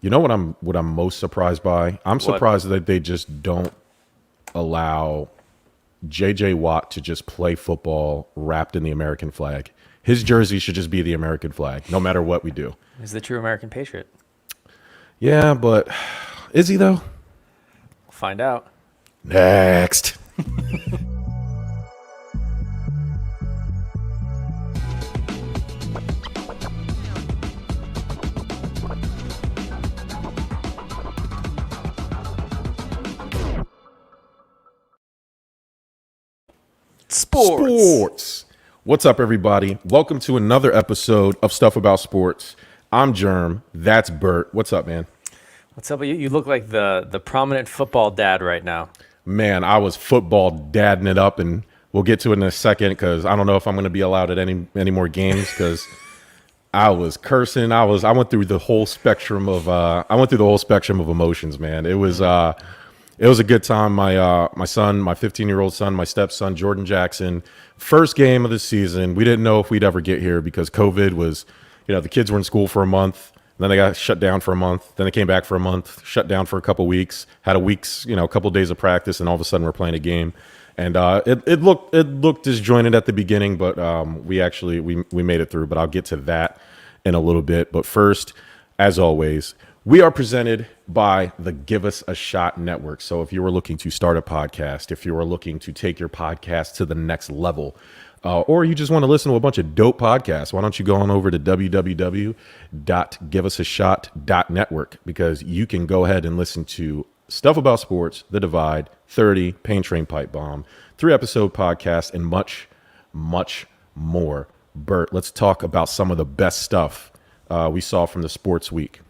You know what I'm most surprised by? I'm What? surprised that they just don't allow J.J. Watt to just play football wrapped in the American flag. His jersey should just be the American flag, no matter what we do. He's the true American patriot. Yeah, but is he though? We'll find out. Next. Sports. What's up, everybody? Welcome to another episode of Stuff About Sports. I'm Jerm. That's Bert. What's up, man? What's up? You look like the prominent football dad right now. Man, I was football dadding it up, and we'll get to it in a second because I don't know if I'm going to be allowed at any more games because I was cursing. I went through the whole spectrum of emotions, man. It was a good time. My son, my 15-year-old son, my stepson, Jordan Jackson, first game of the season. We didn't know if we'd ever get here because COVID was, the kids were in school for a month. Then they got shut down for a month. Then they came back for a month, shut down for a couple weeks, had a couple days of practice, and all of a sudden we're playing a game. And it looked disjointed at the beginning, but we made it through. But I'll get to that in a little bit. But first, as always, we are presented by the Give Us a Shot Network. So if you were looking to start a podcast, if you were looking to take your podcast to the next level, or you just want to listen to a bunch of dope podcasts, why don't you go on over to www.giveusashot.network, because you can go ahead and listen to Stuff About Sports, The Divide, 30, Pain Train Pipe Bomb, 3-episode podcast, and much, much more. Bert, let's talk about some of the best stuff we saw from the sports week.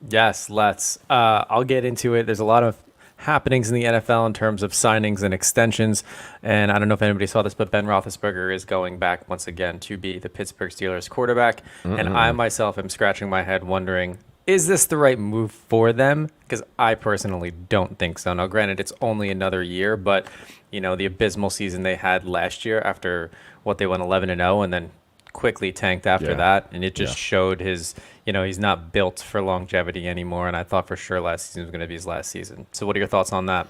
Yes, let's. I'll get into it. There's a lot of happenings in the NFL in terms of signings and extensions. And I don't know if anybody saw this, but Ben Roethlisberger is going back once again to be the Pittsburgh Steelers quarterback. And I myself am scratching my head wondering, is this the right move for them? Because I personally don't think so. Now, granted, it's only another year, but, the abysmal season they had last year after they went 11-0 and then quickly tanked after that, and it just showed his, he's not built for longevity anymore, and I thought for sure last season was going to be his last season. So what are your thoughts on that?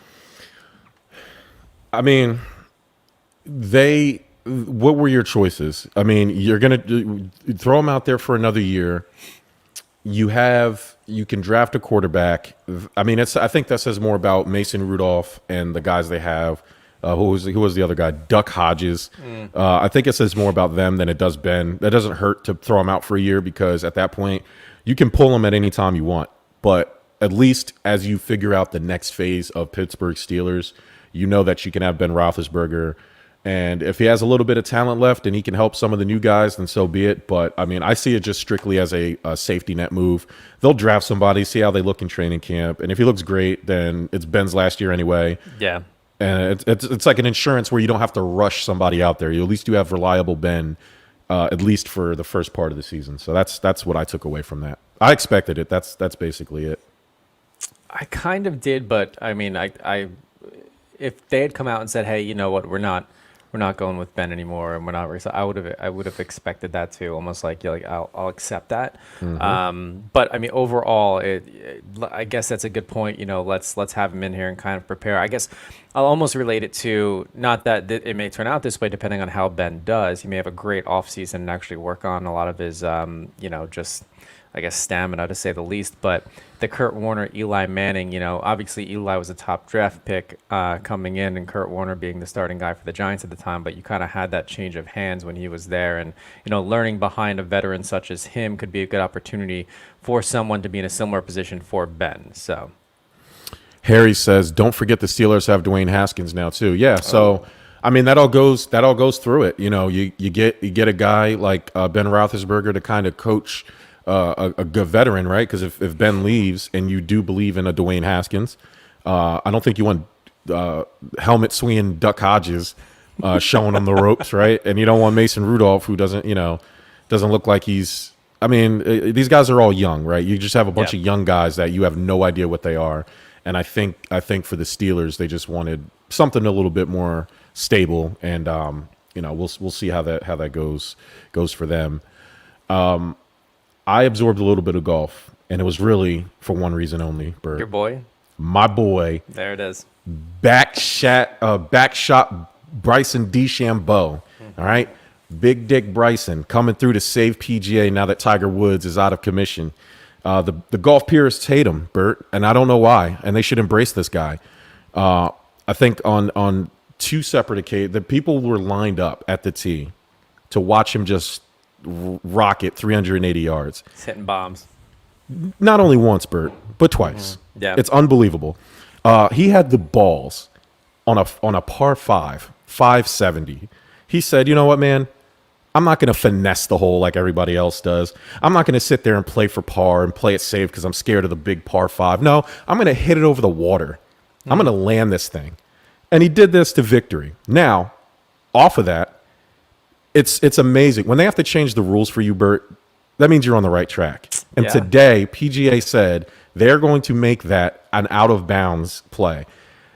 I mean, what were your choices? I mean, you're going to throw him out there for another year. You can draft a quarterback. I mean, I think that says more about Mason Rudolph and the guys they have. Who was the other guy? Duck Hodges. I think it says more about them than it does Ben. That doesn't hurt to throw him out for a year because at that point you can pull him at any time you want. But at least as you figure out the next phase of Pittsburgh Steelers, you know that you can have Ben Roethlisberger. And if he has a little bit of talent left and he can help some of the new guys, then so be it. But, I mean, I see it just strictly as a safety net move. They'll draft somebody, see how they look in training camp. And if he looks great, then it's Ben's last year anyway. Yeah. And it's like an insurance where you don't have to rush somebody out there. At least you have reliable Ben, at least for the first part of the season. So that's what I took away from that. I expected it. That's basically it. I kind of did, but I mean, I if they had come out and said, hey, you know what, we're not going with Ben anymore, and we're not. I would have expected that too. Almost like I'll accept that. But I mean, overall, I guess that's a good point. Let's have him in here and kind of prepare. I guess I'll almost relate it to not that it may turn out this way, depending on how Ben does. He may have a great offseason and actually work on a lot of his, just I guess stamina to say the least. But the Kurt Warner, Eli Manning, obviously Eli was a top draft pick coming in, and Kurt Warner being the starting guy for the Giants at the time. But you kind of had that change of hands when he was there, and learning behind a veteran such as him could be a good opportunity for someone to be in a similar position for Ben. So Harry says, "Don't forget the Steelers have Dwayne Haskins now too." Yeah, so I mean that all goes through it. You get a guy like Ben Roethlisberger to kind of coach a good veteran, right? Because if Ben leaves and you do believe in a Dwayne Haskins, I don't think you want helmet swinging Duck Hodges showing on the ropes, right? And you don't want Mason Rudolph, who doesn't look like he's. I mean, these guys are all young, right? You just have a bunch of young guys that you have no idea what they are. And I think for the Steelers, they just wanted something a little bit more stable, and we'll see how that goes for them. I absorbed a little bit of golf. and it was really for one reason only, Bert. Your boy. My boy, There it is. back shot Bryson DeChambeau. All right, Big Dick Bryson coming through to save PGA now that Tiger Woods is out of commission. The golf purists hate him, Bert, and I don't know why. And they should embrace this guy. I think on two separate occasions, the people were lined up at the tee to watch him just rocket 380 yards. He's hitting bombs. Not only once, Bert, but twice. Yeah. It's unbelievable. He had the balls on a par 570. He said, you know what, man? I'm not going to finesse the hole like everybody else does. I'm not going to sit there and play for par and play it safe because I'm scared of the big par 5. No, I'm going to hit it over the water. I'm going to land this thing. And he did this to victory. Now, off of that, it's amazing. When they have to change the rules for you, Bert, that means you're on the right track. And Yeah. today, PGA said they're going to make that an out-of-bounds play,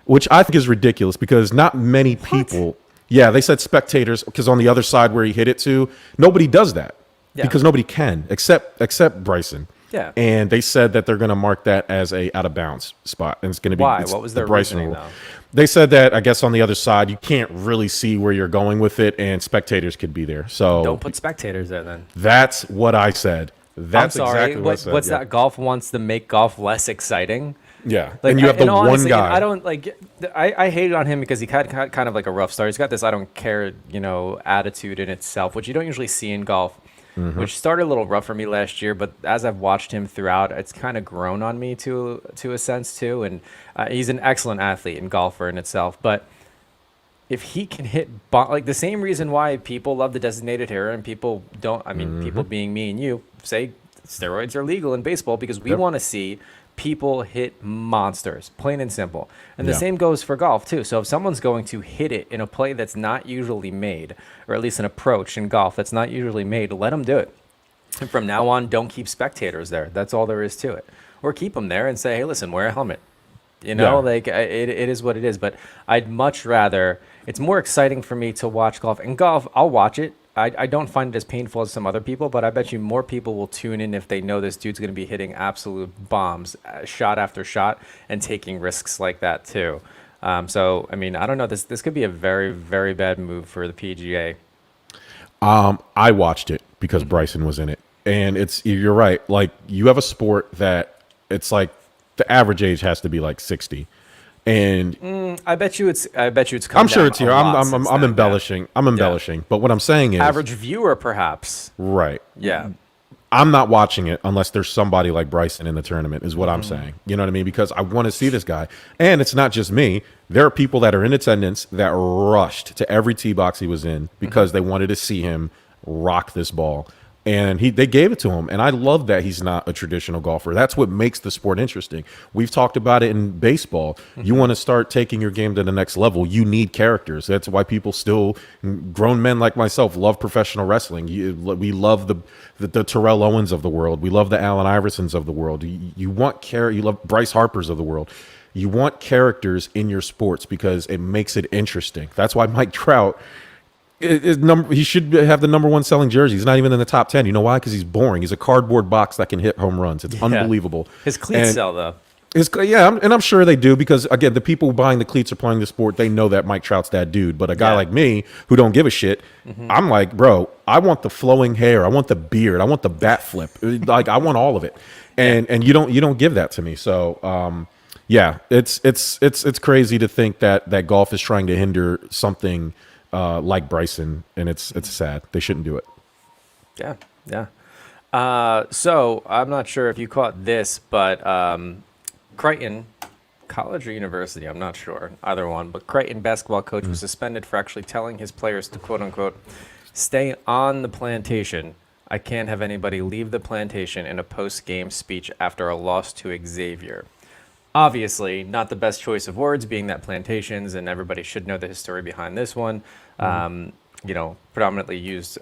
which I think is ridiculous because not many people... Yeah, they said spectators because on the other side where he hit it to, nobody does that because nobody can except Bryson. Yeah. And they said that they're going to mark that as a out of bounds spot, and it's going to be Why? it's What was the their Bryson reasoning, rule. though? They said that I guess on the other side you can't really see where you're going with it, and spectators could be there. So Don't put spectators there then. that's what I said. That's I'm sorry. exactly what I said. What's yeah. that? Golf wants to make golf less exciting. Yeah, Like, and you have the and one honestly, guy. I don't like. I hated on him because he had kind of like a rough start. He's got this I don't care, attitude in itself, which you don't usually see in golf. Mm-hmm. Which started a little rough for me last year, but as I've watched him throughout, it's kind of grown on me to a sense too. And he's an excellent athlete and golfer in itself. But if he can hit like the same reason why people love the designated hitter and people don't. I mean, people being me and you say steroids are legal in baseball because we Yep. want to see people hit monsters, plain and simple. And the Yeah. same goes for golf too. So if someone's going to hit it in a play that's not usually made, or at least an approach in golf that's not usually made, let them do it. And from now on, don't keep spectators there. That's all there is to it. Or keep them there and say, hey, listen, wear a helmet. Yeah. Like it is what it is. But I'd much rather, it's more exciting for me to watch golf. And golf, I'll watch it. I don't find it as painful as some other people, but I bet you more people will tune in if they know this dude's going to be hitting absolute bombs, shot after shot, and taking risks like that too. So, I mean, I don't know. This could be a very, very bad move for the PGA. I watched it because Bryson was in it, and you're right. Like you have a sport that it's like the average age has to be like 60, and I bet you it's. Come I'm sure down it's here. a lot since I'm then, embellishing. I'm embellishing, but what I'm saying is yeah. Average viewer, perhaps. right. Yeah. I'm not watching it unless there's somebody like Bryson in the tournament, is what I'm saying. You know what I mean? Because I want to see this guy. And it's not just me. There are people that are in attendance that rushed to every tee box he was in because they wanted to see him rock this ball. And they gave it to him. And I love that he's not a traditional golfer. That's what makes the sport interesting. We've talked about it in baseball. You want to start taking your game to the next level, you need characters. That's why people still, grown men like myself, love professional wrestling. We love the Terrell Owens of the world. We love the Allen Iversons of the world. You want you love Bryce Harpers of the world. You want characters in your sports because it makes it interesting. That's why Mike Trout, he should have the number one selling jersey. He's not even in the top 10. You know why? Because he's boring. He's a cardboard box that can hit home runs. It's unbelievable. His cleats And sell, though. I'm sure they do because, again, the people buying the cleats are playing the sport. They know that Mike Trout's that dude. But a guy like me who don't give a shit, I'm like, bro, I want the flowing hair. I want the beard. I want the bat flip. Like, I want all of it. And you don't give that to me. So, it's crazy to think that golf is trying to hinder something like Bryson, and it's sad. They shouldn't do it. Yeah. So I'm not sure if you caught this, but Creighton College or university, I'm not sure, either one, but Creighton basketball coach was suspended for actually telling his players to, quote unquote, stay on the plantation. I can't have anybody leave the plantation in a post-game speech after a loss to Xavier. Obviously, not the best choice of words, being that plantations, and everybody should know the history behind this one, predominantly used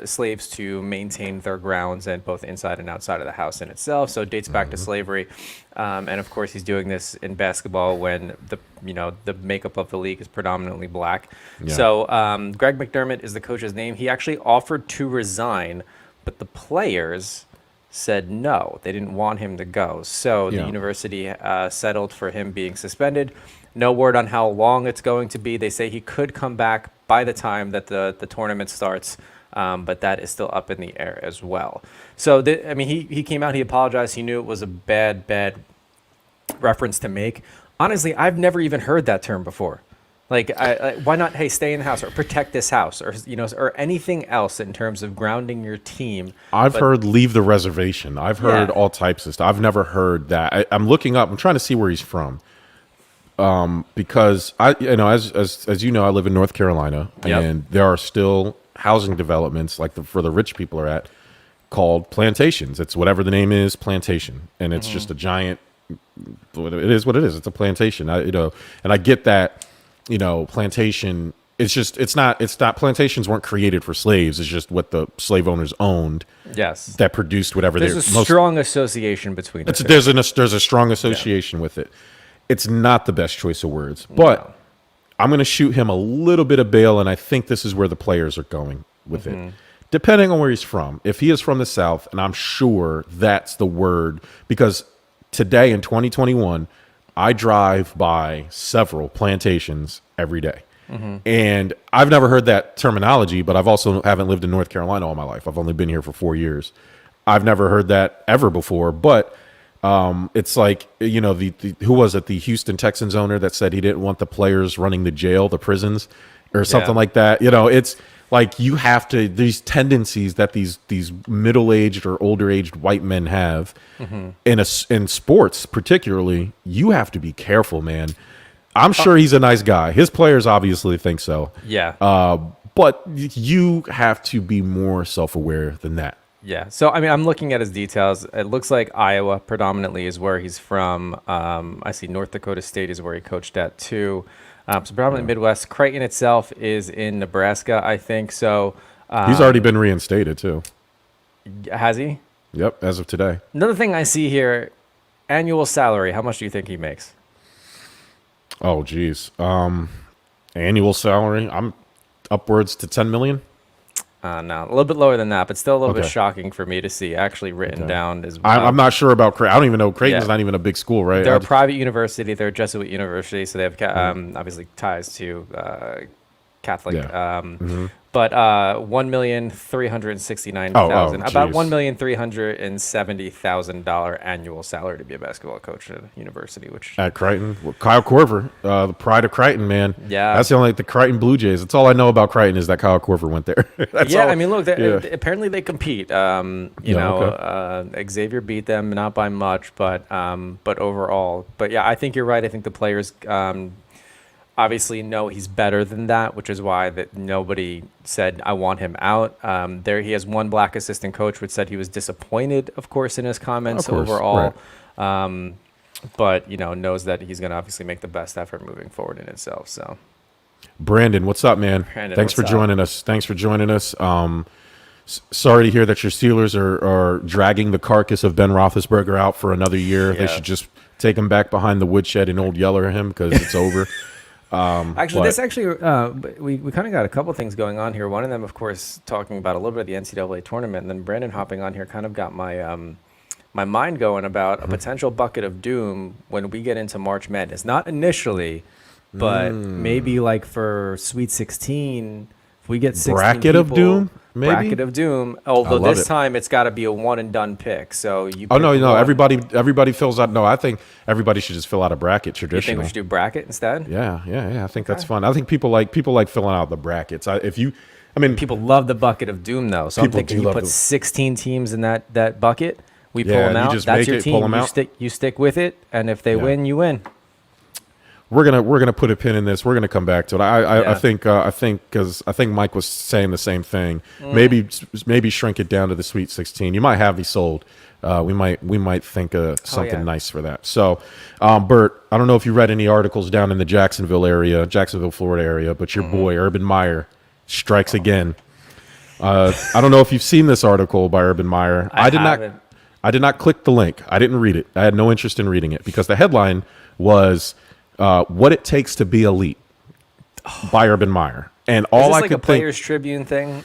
slaves to maintain their grounds and both inside and outside of the house in itself. So it dates back to slavery. And of course, he's doing this in basketball when the makeup of the league is predominantly black. Yeah. So Greg McDermott is the coach's name. He actually offered to resign, but the players said no. They didn't want him to go. So the Yeah. university settled for him being suspended. No word on how long it's going to be. They say he could come back by the time that the tournament starts, but that is still up in the air as well. So, he came out, he apologized. He knew it was a bad reference to make. Honestly, I've never even heard that term before. Like, why not, hey, stay in the house or protect this house or, or anything else in terms of grounding your team. I've heard leave the reservation. I've heard all types of stuff. I've never heard that. I'm looking up. I'm trying to see where he's from. Because as you know, I live in North Carolina, and there are still housing developments like for the rich people are at called plantations. It's whatever the name is, plantation, and it's just a giant. It is what it is. It's a plantation. And I get that. Plantation. It's not plantations weren't created for slaves. It's just what the slave owners owned. Yes. That produced whatever. There's a strong association between it. There's a strong association with it. It's not the best choice of words, but I'm going to shoot him a little bit of bail, and I think this is where the players are going with it. Depending on where he's from. If he is from the South, and I'm sure that's the word, because today in 2021, I drive by several plantations every day. And I've never heard that terminology, but I've also haven't lived in North Carolina all my life. I've only been here for 4 years. I've never heard that ever before, but it's like, who was it? The Houston Texans owner that said he didn't want the players running the prisons or something like that. It's like you have to, these tendencies that these middle-aged or older-aged white men have in sports particularly, you have to be careful, man. I'm sure he's a nice guy. His players obviously think so. Yeah. But you have to be more self-aware than that. Yeah. So, I'm looking at his details. It looks like Iowa predominantly is where he's from. I see North Dakota State is where he coached at too. So predominantly Midwest. Creighton itself is in Nebraska, I think. So He's already been reinstated too. Has he? Yep, as of today. Another thing I see here, annual salary. How much do you think he makes? Oh, geez. Annual salary, I'm upwards to 10 million. No, a little bit lower than that, but still a little bit shocking for me to see actually written down as well. I'm not sure about Creighton. I don't even know. Creighton's not even a big school, right? They're a private university. They're a Jesuit university, so they have obviously ties to Catholic. But $1,369,000, about $1,370,000 annual salary to be a basketball coach at a university. Which at Creighton, Kyle Korver, the pride of Creighton, man. Yeah, that's the Creighton Blue Jays. That's all I know about Creighton is that Kyle Korver went there. Look, apparently they compete. Xavier beat them, not by much, but overall. But yeah, I think you're right. I think the players obviously know he's better than that, which is why that nobody said I want him out. He has one black assistant coach which said he was disappointed, of course, in his comments overall. Right. But knows that he's going to obviously make the best effort moving forward in itself. So, Brandon, what's up, man? Thanks for joining us. Sorry to hear that your Steelers are dragging the carcass of Ben Roethlisberger out for another year. Yeah. They should just take him back behind the woodshed and old yeller him because it's over. We kind of got a couple things going on here. One of them, of course, talking about a little bit of the NCAA tournament, and then Brandon hopping on here kind of got my my mind going about a potential bucket of doom when we get into March Madness. Not initially, but maybe like for Sweet 16, if we get 16 bracket of doom. Maybe? Bracket of doom. Although this time it's got to be a one and done pick. So you. No. Everybody fills out. No, I think everybody should just fill out a bracket. Traditional. You think we should do bracket instead? Yeah. I think that's fun. I think people like filling out the brackets. People love the bucket of doom though. So I'm thinking you put 16 teams in that bucket. We pull them out. That's your team. You stick with it, and if they win, you win. We're gonna put a pin in this. We're gonna come back to it. I think because I think Mike was saying the same thing. Maybe shrink it down to the Sweet 16. You might have these sold. We might think of something nice for that. So, Bert, I don't know if you read any articles down in the Jacksonville, Florida area, but your boy Urban Meyer strikes again. I don't know if you've seen this article by Urban Meyer. I did not click the link. I didn't read it. I had no interest in reading it because the headline was. What It Takes to Be Elite by Urban Meyer. And all I could think, Players Tribune thing?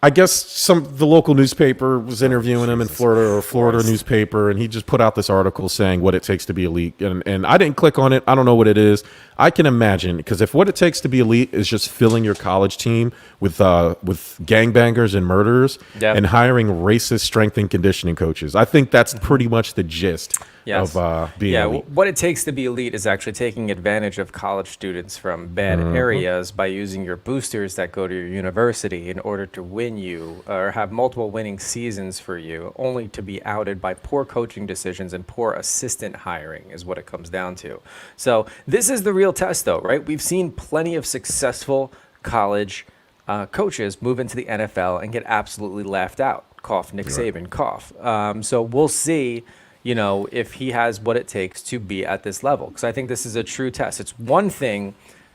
I guess the local newspaper was interviewing him in Florida, or Florida newspaper, and he just put out this article saying what it takes to be elite. And I didn't click on it. I don't know what it is. I can imagine, because if what it takes to be elite is just filling your college team with gangbangers and murderers and hiring racist strength and conditioning coaches, I think that's pretty much the gist of being elite. What it takes to be elite is actually taking advantage of college students from bad areas by using your boosters that go to your university in order to win you or have multiple winning seasons for you, only to be outed by poor coaching decisions and poor assistant hiring is what it comes down to. So this is the real test, though, right? We've seen plenty of successful college coaches move into the NFL and get absolutely laughed out. Cough, Nick Saban, cough. So we'll see, if he has what it takes to be at this level. Because I think this is a true test. It's one thing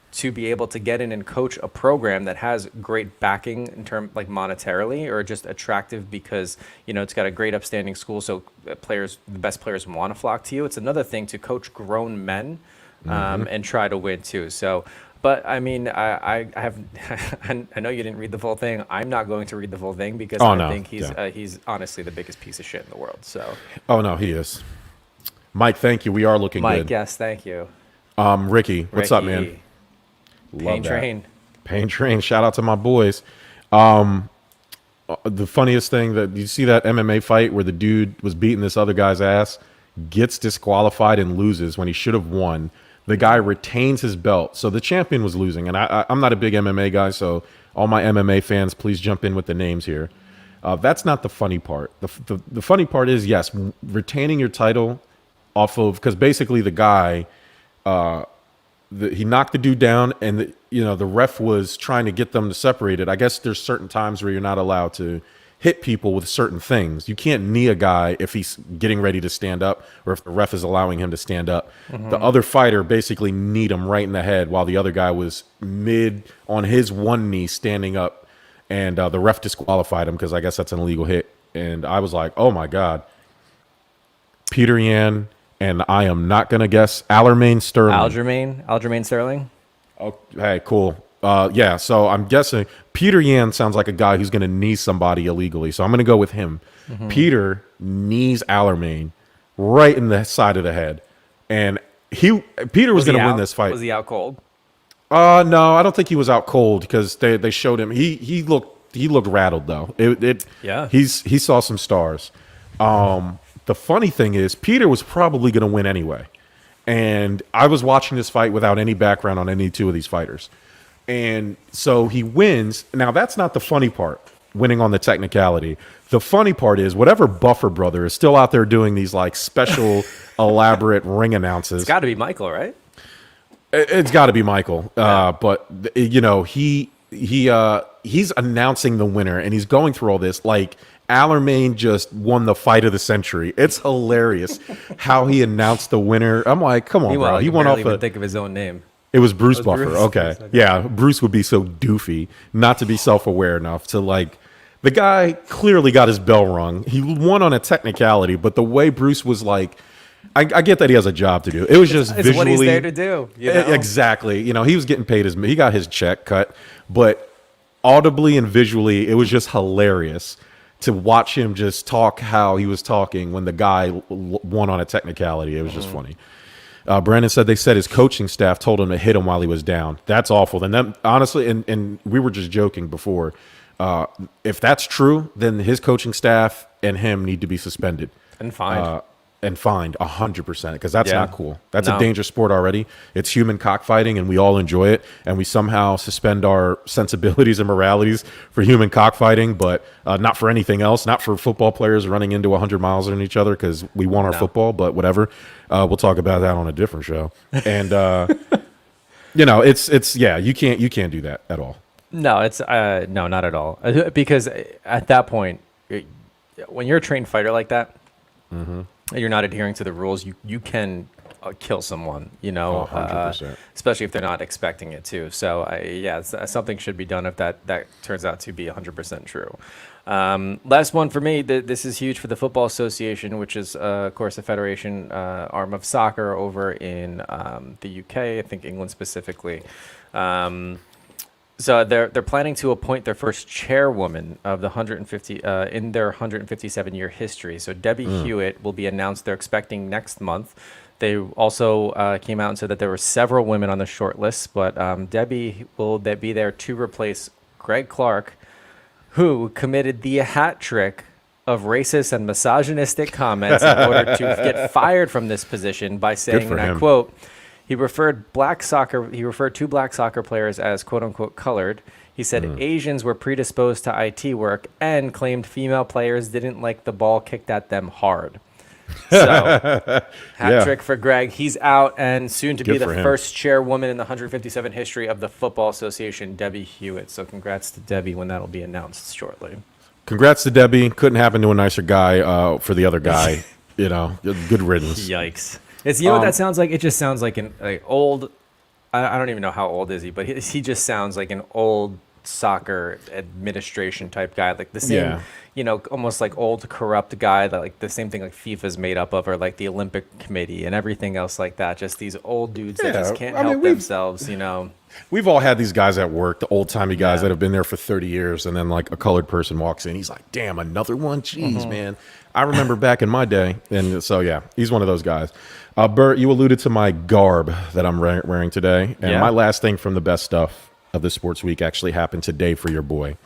to be able to get in and coach a program that has great backing in terms like monetarily, or just attractive because, it's got a great upstanding school. So the best players want to flock to you. It's another thing to coach grown men and try to win too. So, but I mean, I have, I know you didn't read the full thing. I'm not going to read the full thing because I think he's honestly the biggest piece of shit in the world. So. Oh no, he is. Mike, thank you. We are looking good. Mike, yes, thank you. Ricky, what's up, man? Pain Train. Pain Train. Shout out to my boys. The funniest thing, that you see that MMA fight where the dude was beating this other guy's ass, gets disqualified and loses when he should have won. The guy retains his belt. So the champion was losing. And I'm not a big MMA guy, so all my MMA fans, please jump in with the names here. That's not the funny part. The funny part is, yes, retaining your title off of, because basically the guy, he knocked the dude down, and the ref was trying to get them to separate it. I guess there's certain times where you're not allowed to hit people with certain things. You can't knee a guy if he's getting ready to stand up, or if the ref is allowing him to stand up. The other fighter basically kneed him right in the head while the other guy was mid on his one knee standing up, and the ref disqualified him because I guess that's an illegal hit. And I was like, oh my God. Peter Yan, and I am not going to guess, Aljamain Sterling. Aljamain Sterling? Oh, hey, cool. Yeah, so I'm guessing Peter Yan sounds like a guy who's going to knee somebody illegally, so I'm going to go with him. Peter knees Aljamain right in the side of the head, and Peter was going to win this fight. Was he out cold? No, I don't think he was out cold, because they showed him. He looked rattled though. He saw some stars. The funny thing is, Peter was probably going to win anyway. And I was watching this fight without any background on any two of these fighters. And so he wins. Now, that's not the funny part, winning on the technicality. The funny part is, whatever Buffer brother is still out there doing these like special, elaborate ring announces. It's got to be Michael, right? It's got to be Michael. But, he's announcing the winner, and he's going through all this like Aljamain just won the fight of the century. It's hilarious how he announced the winner. I'm like, come on, bro. He won off even think of his own name. It was Bruce Buffer. Bruce. Okay. Yeah, Bruce would be so doofy not to be self-aware enough to like. The guy clearly got his bell rung. He won on a technicality, but the way Bruce was like, I get that he has a job to do. It was just it's visually what he's there to do. Exactly. He was getting paid he got his check cut, but audibly and visually, it was just hilarious to watch him just talk how he was talking when the guy won on a technicality. It was just funny. Brandon said they said his coaching staff told him to hit him while he was down. That's awful. Then honestly, and we were just joking before, if that's true, then his coaching staff and him need to be suspended. And fined. And fined 100%, because that's not cool. That's a dangerous sport already. It's human cockfighting, and we all enjoy it. And we somehow suspend our sensibilities and moralities for human cockfighting, but not for anything else. Not for football players running into 100 miles on each other because we want our football. But whatever. We'll talk about that on a different show. And it's you can't do that at all. No, it's no, not at all. Because at that point, when you're a trained fighter like that. You're not adhering to the rules, you can kill someone, 100%. Especially if they're not expecting it to. So, something should be done if that turns out to be 100% true. Last one for me, this is huge for the Football Association, which is, of course, a federation arm of soccer over in the UK, I think England specifically. So they're planning to appoint their first chairwoman of the 150 in their 157-year history. So Debbie Hewitt will be announced. They're expecting next month. They also came out and said that there were several women on the short list, but Debbie will be there to replace Greg Clark, who committed the hat trick of racist and misogynistic comments in order to get fired from this position by saying, and I quote, he referred to black soccer players as quote unquote colored. He said Asians were predisposed to IT work and claimed female players didn't like the ball kicked at them hard. So, hat trick for Greg. He's out and soon to be the first chairwoman in the 157 history of the Football Association, Debbie Hewitt. So congrats to Debbie when that'll be announced shortly. Congrats to Debbie. Couldn't happen to a nicer guy for the other guy. Good riddance. Yikes. It's, you know what that sounds like? It just sounds like an old, I don't even know how old is he, but he just sounds like an old soccer administration type guy, like the same, almost like old corrupt guy that like the same thing like FIFA's made up of, or like the Olympic Committee and everything else like that. Just these old dudes that just can't help themselves, We've all had these guys at work, the old timey guys that have been there for 30 years, and then like a colored person walks in, he's like, "Damn, another one? Jeez, man." I remember back in my day, and so he's one of those guys. Bert, you alluded to my garb that I'm wearing today, and my last thing from the best stuff of the sports week actually happened today for your boy.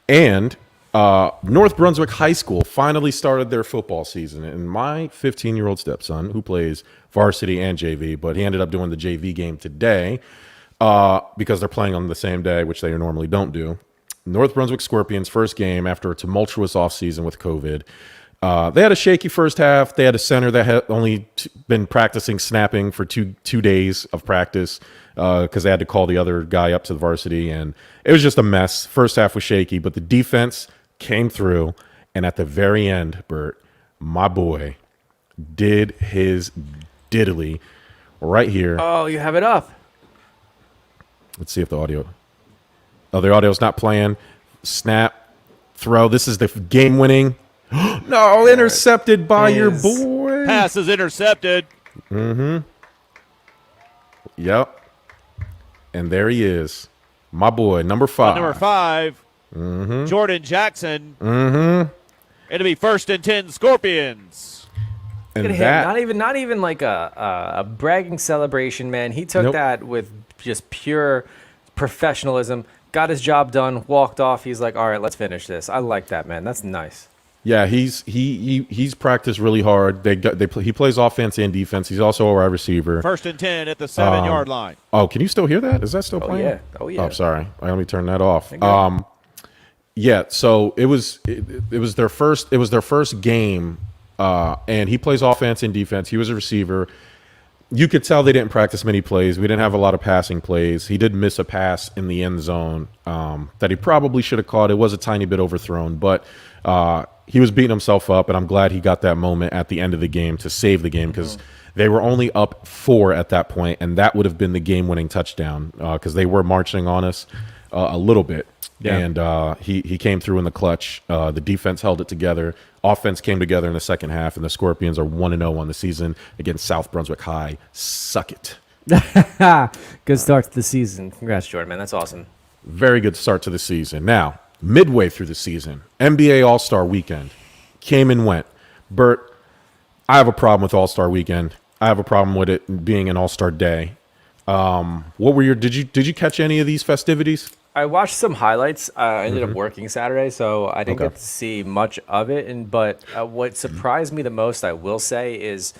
And North Brunswick High School finally started their football season, and my 15-year-old stepson, who plays varsity and JV, but he ended up doing the JV game today because they're playing on the same day, which they normally don't do. North Brunswick Scorpions' first game after a tumultuous offseason with COVID. They had a shaky first half. They had a center that had only been practicing snapping for two days of practice because they had to call the other guy up to the varsity, and it was just a mess. First half was shaky, but the defense came through, and at the very end, Bert, my boy, did his diddly right here. Oh, you have it up. Let's see if the audio. Oh, the audio's not playing. Snap, throw. This is the game-winning. No, intercepted by your boy. Pass is intercepted. Yep. And there he is. My boy, number 5. Number 5. Jordan Jackson. It'll be 1st and 10 Scorpions. And that, not even like a bragging celebration, man. He took that with just pure professionalism, got his job done, walked off. He's like, all right, let's finish this. I like that, man. That's nice. Yeah, he's practiced really hard. He plays offense and defense. He's also a wide receiver. 1st and 10 at the 7-yard line. Oh, can you still hear that? Is that still playing? Oh yeah. Oh, sorry. Let me turn that off. Yeah. So it was their first game, and he plays offense and defense. He was a receiver. You could tell they didn't practice many plays. We didn't have a lot of passing plays. He did miss a pass in the end zone that he probably should have caught. It was a tiny bit overthrown, but he was beating himself up, and I'm glad he got that moment at the end of the game to save the game because they were only up 4 at that point, and that would have been the game-winning touchdown because they were marching on us a little bit. Yeah. And he came through in the clutch. The defense held it together. Offense came together in the second half, and the Scorpions are 1-0 on the season against South Brunswick High. Suck it. Good start to the season. Congrats, Jordan, man. That's awesome. Very good start to the season. Now, midway through the season, NBA Allstar Weekend came and went. Bert, I have a problem with All-Star Weekend. I have a problem with it being an All-Star Day. What were did you catch any of these festivities? I watched some highlights. I ended up working Saturday, so I didn't get to see much of it. But what surprised me the most, I will say, is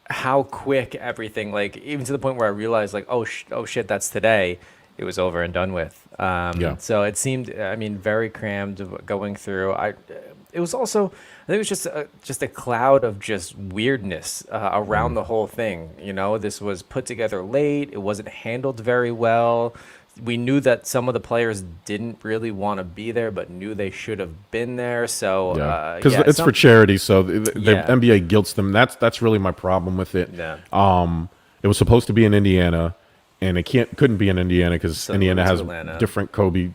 how quick everything, like even to the point where I realized, like, oh shit, that's today. It was over and done with. So it seemed, very crammed going through. It was also, I think it was just a cloud of just weirdness around the whole thing. This was put together late. It wasn't handled very well. We knew that some of the players didn't really want to be there, but knew they should have been there. So because it's for charity, so the NBA guilts them. That's really my problem with it. Yeah. It was supposed to be in Indiana, and it couldn't be in Indiana because Indiana has different COVID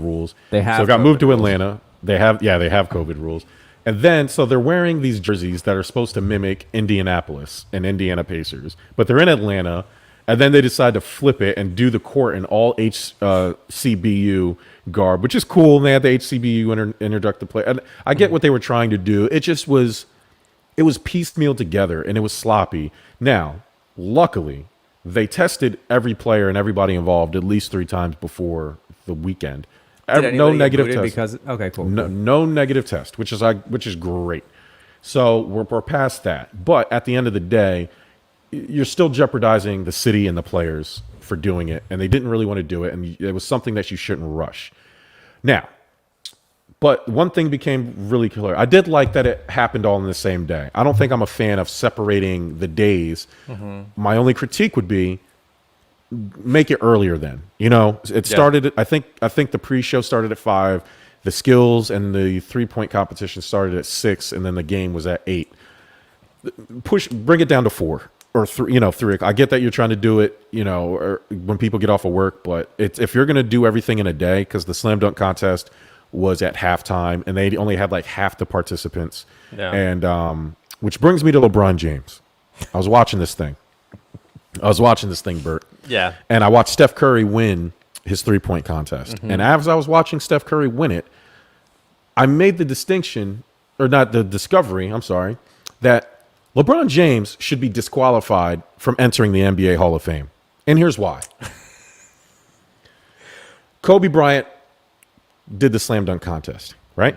rules. They have so it got moved to Atlanta. They have COVID rules, and then so they're wearing these jerseys that are supposed to mimic Indianapolis and Indiana Pacers, but they're in Atlanta. And then they decide to flip it and do the court in all HCBU garb, which is cool. And they had the HCBU introduct the play. And I get what they were trying to do. It just was, it was piecemeal together and it was sloppy. Now, luckily, they tested every player and everybody involved at least 3 times before the weekend. No negative test. Because, okay, cool. No negative test, which is great. So we're past that. But at the end of the day, you're still jeopardizing the city and the players for doing it, and they didn't really want to do it, and it was something that you shouldn't rush. Now, but one thing became really clear. I did like that it happened all in the same day. I don't think I'm a fan of separating the days. My only critique would be make it earlier then. You know, it started, I think the pre-show started at 5. The skills and the 3-point competition started at 6, and then the game was at 8. Bring it down to 4 or 3. 3. I get that you're trying to do it, or when people get off of work, but if you're going to do everything in a day, because the slam dunk contest was at halftime, and they only had like half the participants, and which brings me to LeBron James. I was watching this thing, Bert. Yeah, and I watched Steph Curry win his 3-point contest. And as I was watching Steph Curry win it, I made the distinction, or not the discovery, I'm sorry, that LeBron James should be disqualified from entering the NBA Hall of Fame. And here's why. Kobe Bryant did the slam dunk contest, right?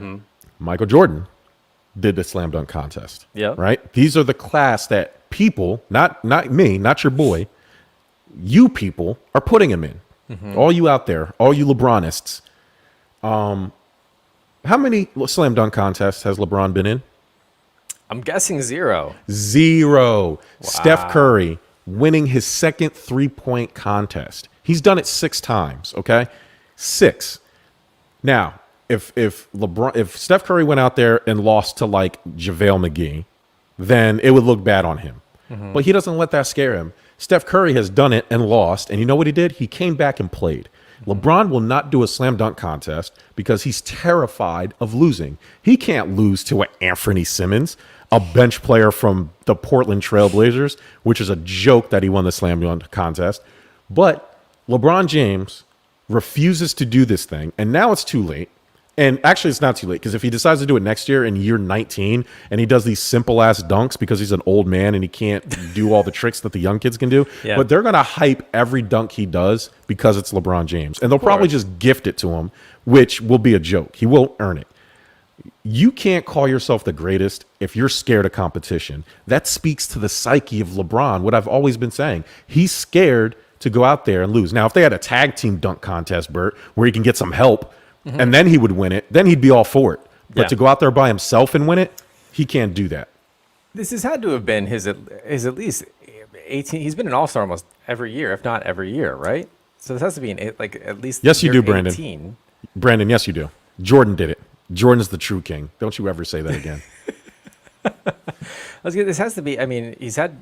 Michael Jordan did the slam dunk contest. Yeah. Right? These are the class that people, not me, not your boy, you people are putting him in. All you out there, all you LeBronists. How many slam dunk contests has LeBron been in? I'm guessing 0. 0. Wow. Steph Curry winning his second 3-point contest. He's done it 6 times, okay? 6. Now, if Steph Curry went out there and lost to like JaVale McGee, then it would look bad on him. But he doesn't let that scare him. Steph Curry has done it and lost, and you know what he did? He came back and played. LeBron will not do a slam dunk contest because he's terrified of losing. He can't lose to an Anthony Simmons, a bench player from the Portland Trail Blazers, which is a joke that he won the slam dunk contest. But LeBron James refuses to do this thing, and now it's too late. And actually, it's not too late, because if he decides to do it next year in year 19 and he does these simple-ass dunks because he's an old man and he can't do all the tricks that the young kids can do, but they're going to hype every dunk he does because it's LeBron James. And they'll probably just gift it to him, which will be a joke. He won't earn it. You can't call yourself the greatest if you're scared of competition. That speaks to the psyche of LeBron, what I've always been saying. He's scared to go out there and lose. Now, if they had a tag team dunk contest, Bert, where he can get some help, and then he would win it, then he'd be all for it. But to go out there by himself and win it, he can't do that. This has had to have been his at least 18. He's been an All-Star almost every year, if not every year, right? So this has to be at least yes, you do, Brandon. 18. Brandon, yes, you do. Jordan did it. Jordan's the true king. Don't you ever say that again. This has to be. I mean, you said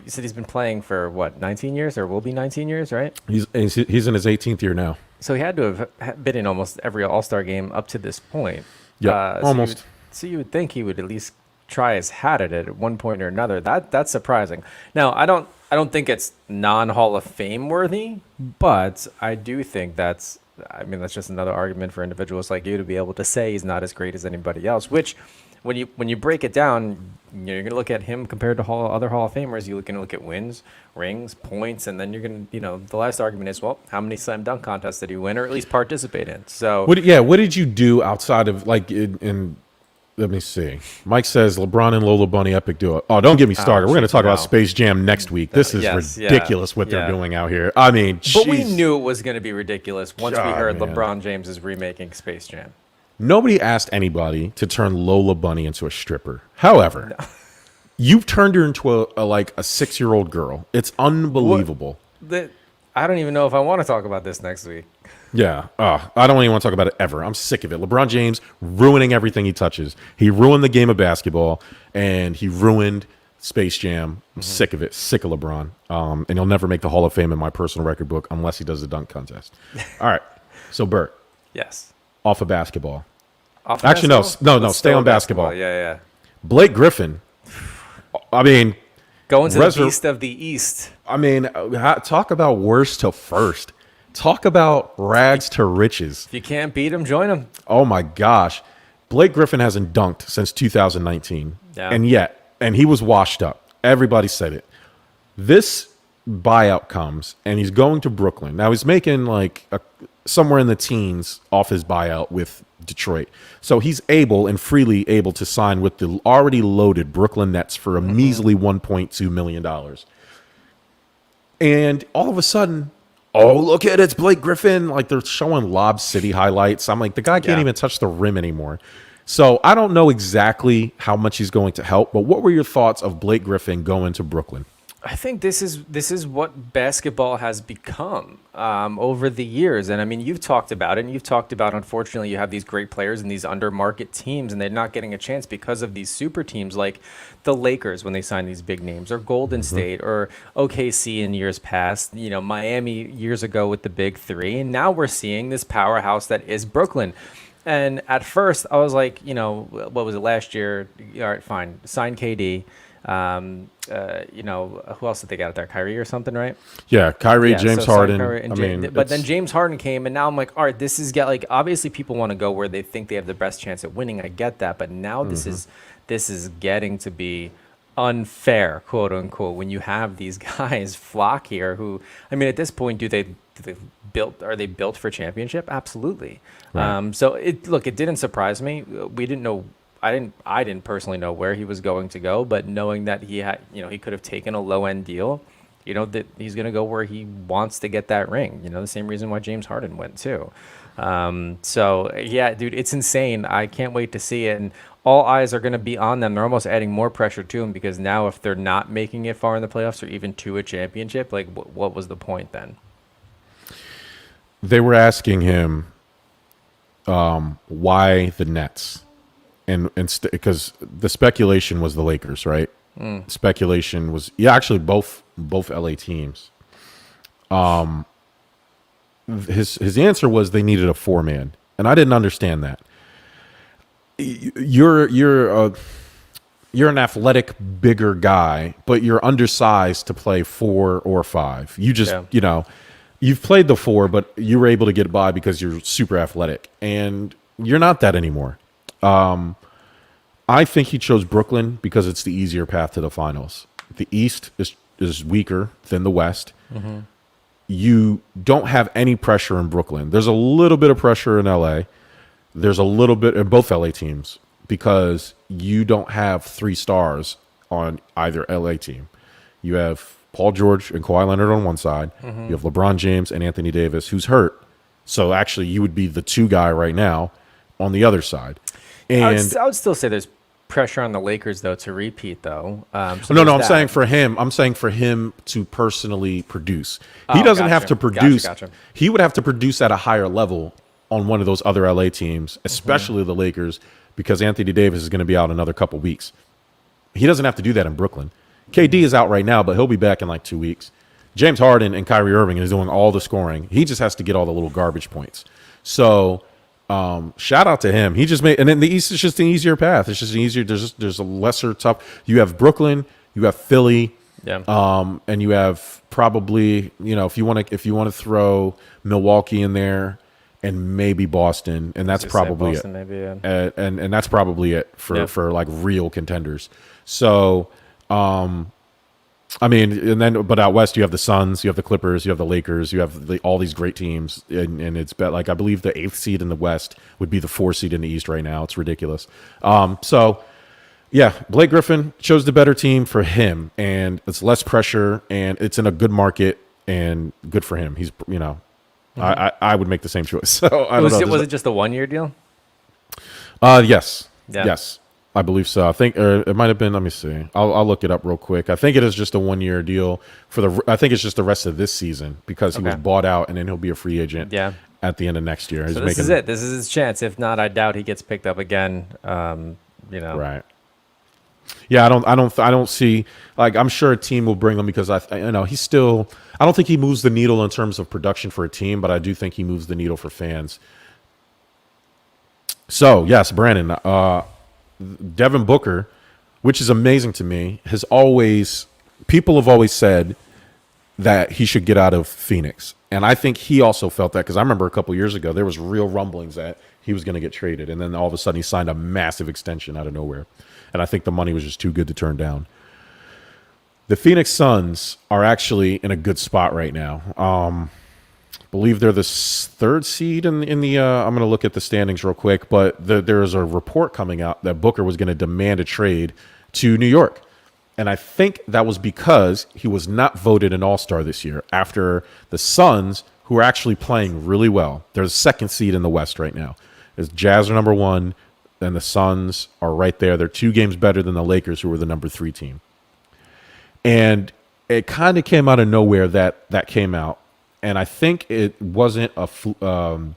he's been playing for what, 19 years, or will be 19 years, right? He's in his 18th year now. So he had to have been in almost every All-Star game up to this point. Yeah, almost. So you would think he would at least try his hat at it at one point or another. That's surprising. Now, I don't think it's non-Hall of Fame worthy, but I do think that's just another argument for individuals like you to be able to say he's not as great as anybody else, which when you break it down, you're going to look at him compared to other Hall of Famers. You're going to look at wins, rings, points, and then you're going to, the last argument is, well, how many slam dunk contests did he win or at least participate in? So what did you do outside of let me see. Mike says LeBron and Lola Bunny epic duo. Oh, don't get me started. We're going to talk about Space Jam next week. This is ridiculous what they're doing out here. I mean, but we knew it was going to be ridiculous once we heard LeBron James is remaking Space Jam. Nobody asked anybody to turn Lola Bunny into a stripper. However, you've turned her into a 6-year-old girl. It's unbelievable. I don't even know if I want to talk about this next week. Yeah. I don't even want to talk about it ever. I'm sick of it. LeBron James ruining everything he touches. He ruined the game of basketball, and he ruined Space Jam. I'm sick of it. Sick of LeBron. And he'll never make the Hall of Fame in my personal record book unless he does the dunk contest. All right. So, Bert. Yes. Off of basketball. Actually, no. Stay on basketball. Yeah. Blake Griffin. I mean, Going to the beast of the East. I mean, talk about worst to first. Talk about rags to riches. If you can't beat him, join him. Oh my gosh. Blake Griffin hasn't dunked since 2019. Yeah. And he was washed up. Everybody said it. This buyout comes and he's going to Brooklyn. Now he's making like somewhere in the teens off his buyout with Detroit. So he's freely able to sign with the already loaded Brooklyn Nets for a measly $1.2 million. And all of a sudden, oh, look at it, it's Blake Griffin. Like they're showing Lob City highlights. I'm like, the guy can't even touch the rim anymore. So I don't know exactly how much he's going to help, but what were your thoughts of Blake Griffin going to Brooklyn? I think this is what basketball has become over the years. And I mean, you've talked about it, and you've talked about, unfortunately, you have these great players and these under-market teams, and they're not getting a chance because of these super teams like the Lakers when they sign these big names, or Golden State, or OKC in years past, Miami years ago with the big three. And now we're seeing this powerhouse that is Brooklyn. And at first, I was like, what was it last year? All right, fine, sign KD. Who else did they get out there? Kyrie or something, right? Yeah, Kyrie, James Harden. But then James Harden came, and now I'm like, all right, this is obviously people want to go where they think they have the best chance at winning. I get that, but now this is getting to be unfair, quote unquote, when you have these guys flock here. Who, I mean, at this point, are they built for championship? Absolutely. Right. So it didn't surprise me. We didn't know. I didn't personally know where he was going to go, but knowing that he had, he could have taken a low end deal, that he's going to go where he wants to get that ring. The same reason why James Harden went too. So yeah, dude, it's insane. I can't wait to see it, and all eyes are going to be on them. They're almost adding more pressure to him because now if they're not making it far in the playoffs or even to a championship, like what was the point then? They were asking him why the Nets. And because the speculation was the Lakers, right? Speculation was actually both LA teams. His answer was they needed a 4-man, and I didn't understand that. You're an athletic, bigger guy, but you're undersized to play 4 or 5. You just you've played the 4, but you were able to get by because you're super athletic, and you're not that anymore. I think he chose Brooklyn because it's the easier path to the finals. The East is weaker than the West. Mm-hmm. You don't have any pressure in Brooklyn. There's a little bit of pressure in LA. There's a little bit in both LA teams because you don't have 3 stars on either LA team. You have Paul George and Kawhi Leonard on one side. Mm-hmm. You have LeBron James and Anthony Davis, who's hurt. So actually, you would be the 2 guy right now on the other side. And I would still say there's pressure on the Lakers though to repeat though. I'm saying for him. I'm saying for him to personally produce. He doesn't have to produce. Gotcha. He would have to produce at a higher level on one of those other LA teams, especially the Lakers, because Anthony Davis is going to be out another couple weeks. He doesn't have to do that in Brooklyn. KD is out right now, but he'll be back in like 2 weeks. James Harden and Kyrie Irving is doing all the scoring. He just has to get all the little garbage points. So. Shout out to him. He just made, and in the East, it's just an easier path. It's just an easier. There's a lesser tough. You have Brooklyn, you have Philly, and you have probably if you want to throw Milwaukee in there, and maybe Boston, and that's probably Boston, it. Maybe, yeah. And that's probably it for like real contenders. So. But out west you have the Suns, you have the Clippers, you have the Lakers, you have all these great teams, and it's I believe the 8th seed in the West would be the 4th seed in the East right now. It's ridiculous. Blake Griffin chose the better team for him, and it's less pressure, and it's in a good market, and good for him. He's I would make the same choice. So was it just a 1-year deal? Yes. Yeah. Yes. I believe so. I think it might have been. Let me see. I'll look it up real quick. I think it is just a 1-year deal I think it's just the rest of this season because he was bought out and then he'll be a free agent. At the end of next year. So this is it. This is his chance. If not, I doubt he gets picked up again. Right. Yeah, I don't see. Like, I'm sure a team will bring him because he's still. I don't think he moves the needle in terms of production for a team, but I do think he moves the needle for fans. So yes, Brandon. Devin Booker, which is amazing to me, has always people have always said that he should get out of Phoenix. And I think he also felt that because I remember a couple years ago, there was real rumblings that he was going to get traded. And then all of a sudden he signed a massive extension out of nowhere. And I think the money was just too good to turn down. The Phoenix Suns are actually in a good spot right now. Believe they're the third seed in the I'm going to look at the standings real quick, but there is a report coming out that Booker was going to demand a trade to New York. And I think that was because he was not voted an All-Star this year after the Suns, who are actually playing really well. They're the second seed in the West right now. There's Jazz are number 1, and the Suns are right there. They're 2 games better than the Lakers, who were the number 3 team. And it kind of came out of nowhere that came out. And I think it wasn't an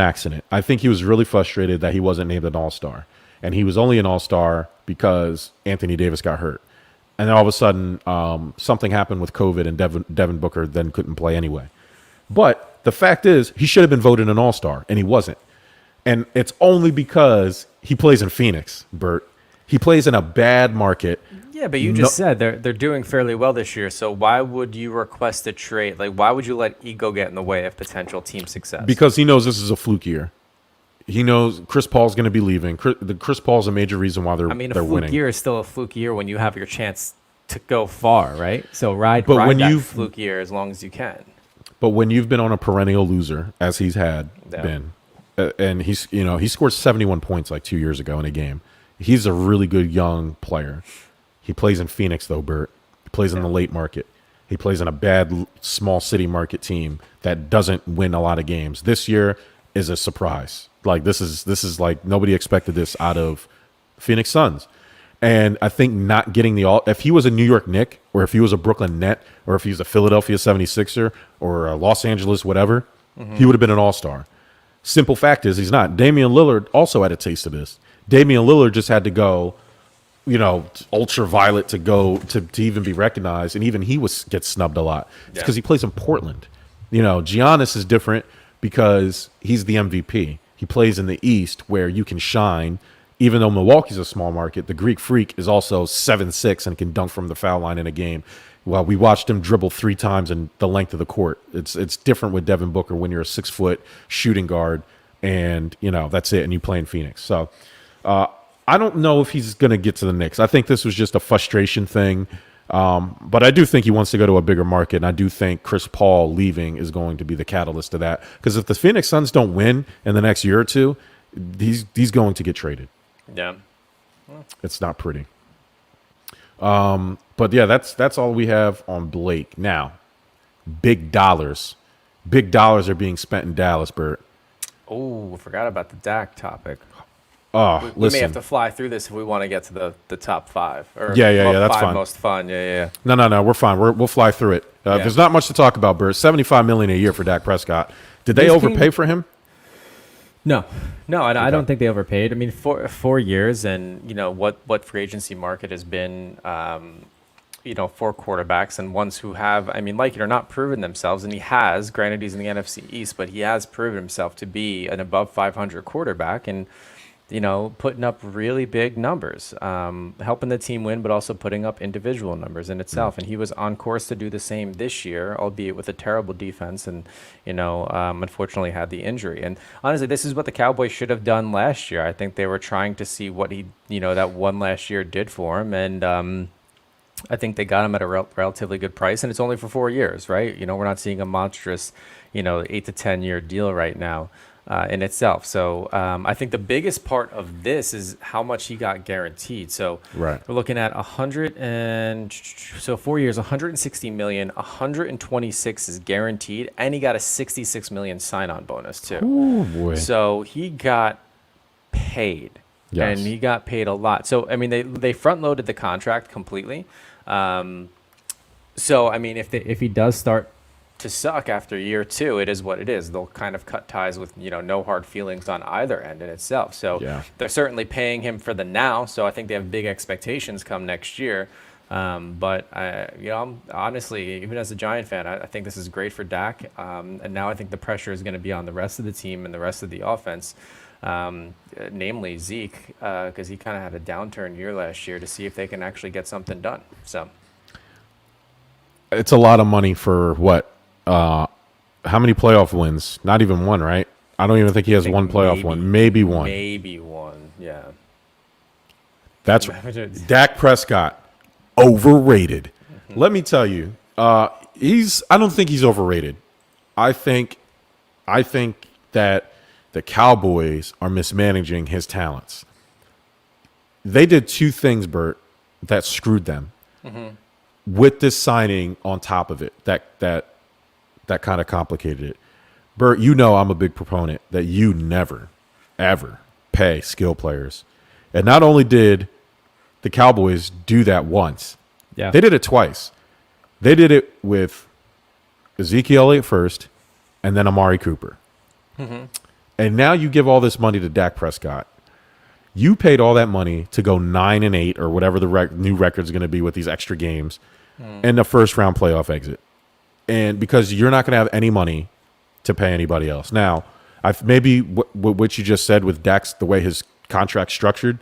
accident. I think he was really frustrated that he wasn't named an All-Star. And he was only an All-Star because Anthony Davis got hurt. And then all of a sudden, something happened with COVID, and Devin Booker then couldn't play anyway. But the fact is, he should have been voted an All-Star, and he wasn't. And it's only because he plays in Phoenix, Bert. He plays in a bad market. Yeah, but you just said they're doing fairly well this year. So why would you request a trade? Like, why would you let ego get in the way of potential team success? Because he knows this is a fluke year. He knows Chris Paul's going to be leaving. Chris Paul's a major reason why they're winning. A fluke year is still a fluke year when you have your chance to go far, right? So ride that fluke year as long as you can. But when you've been on a perennial loser, as he's been, and he scored 71 points like 2 years ago in a game. He's a really good young player. He plays in Phoenix, though, Bert. He plays in the late market. He plays in a bad small city market team that doesn't win a lot of games. This year is a surprise. Like this is like nobody expected this out of Phoenix Suns. And I think not getting if he was a New York Knick, or if he was a Brooklyn Net, or if he was a Philadelphia 76er, or a Los Angeles whatever, he would have been an All-Star. Simple fact is he's not. Damian Lillard also had a taste of this. Damian Lillard just had to go, ultraviolet to even be recognized, and even he gets snubbed a lot. It's because he plays in Portland. Giannis is different because he's the MVP. He plays in the East where you can shine. Even though Milwaukee's a small market, the Greek Freak is also 7'6" and can dunk from the foul line in a game. Well, we watched him dribble 3 times in the length of the court. It's different with Devin Booker when you're a 6-foot shooting guard and that's it, and you play in Phoenix. So I don't know if he's going to get to the Knicks. I think this was just a frustration thing. But I do think he wants to go to a bigger market, and I do think Chris Paul leaving is going to be the catalyst to that. Because if the Phoenix Suns don't win in the next year or two, he's going to get traded. Yeah. It's not pretty. But yeah, that's all we have on Blake. Now, big dollars. Big dollars are being spent in Dallas, Bert. Oh, I forgot about the Dak topic. We may have to fly through this if we want to get to the top 5. Or Yeah, that's 5 fine. Most fun. Yeah. No, we're fine. We'll fly through it. There's not much to talk about, Bert. $75 million a year for Dak Prescott. Did they overpay for him? No, I don't think they overpaid. I mean, 4 years, and what free agency market has been, for quarterbacks and ones who have, like it or not, proven themselves, and he has. Granted, he's in the NFC East, but he has proven himself to be an above 500 quarterback, and putting up really big numbers, helping the team win, but also putting up individual numbers in itself. And he was on course to do the same this year, albeit with a terrible defense, and unfortunately had the injury. And honestly, this is what the Cowboys should have done last year. I think they were trying to see what he, that one last year did for him, and I think they got him at a relatively good price, and it's only for 4 years, right? We're not seeing a monstrous, 8 to 10 year deal right now. In itself. So I think the biggest part of this is how much he got guaranteed. So we're looking at 4 years, 160 million, 126 is guaranteed, and he got a 66 million sign-on bonus too. Ooh, boy. So he got paid. Yes. And he got paid a lot. So they front-loaded the contract completely. If he does start to suck after year 2, it is what it is. They'll kind of cut ties with no hard feelings on either end in itself. So they're certainly paying him for the now. So I think they have big expectations come next year. But I'm honestly, even as a Giant fan, I think this is great for Dak. And now I think the pressure is going to be on the rest of the team and the rest of the offense, namely Zeke, because he kind of had a downturn year last year, to see if they can actually get something done. So. It's a lot of money for what? How many playoff wins? Not even one, right? I don't even think he has one playoff win. Maybe one. Maybe one. Yeah. That's Dak Prescott, overrated. Let me tell you, I don't think he's overrated. I think that the Cowboys are mismanaging his talents. They did two things, Bert, that screwed them. With this signing on top of it, that kind of complicated it. Bert, you know I'm a big proponent that you never, ever pay skill players. And not only did the Cowboys do that once, Yeah. they did it twice. They did it with Ezekiel Elliott first and then Amari Cooper. And now you give all this money to Dak Prescott. You paid all that money to go 9-8 or whatever the new record's going to be with these extra games and the first round playoff exit. And because you're not going to have any money to pay anybody else. Now, maybe what you just said with Dak's, the way his contract's structured,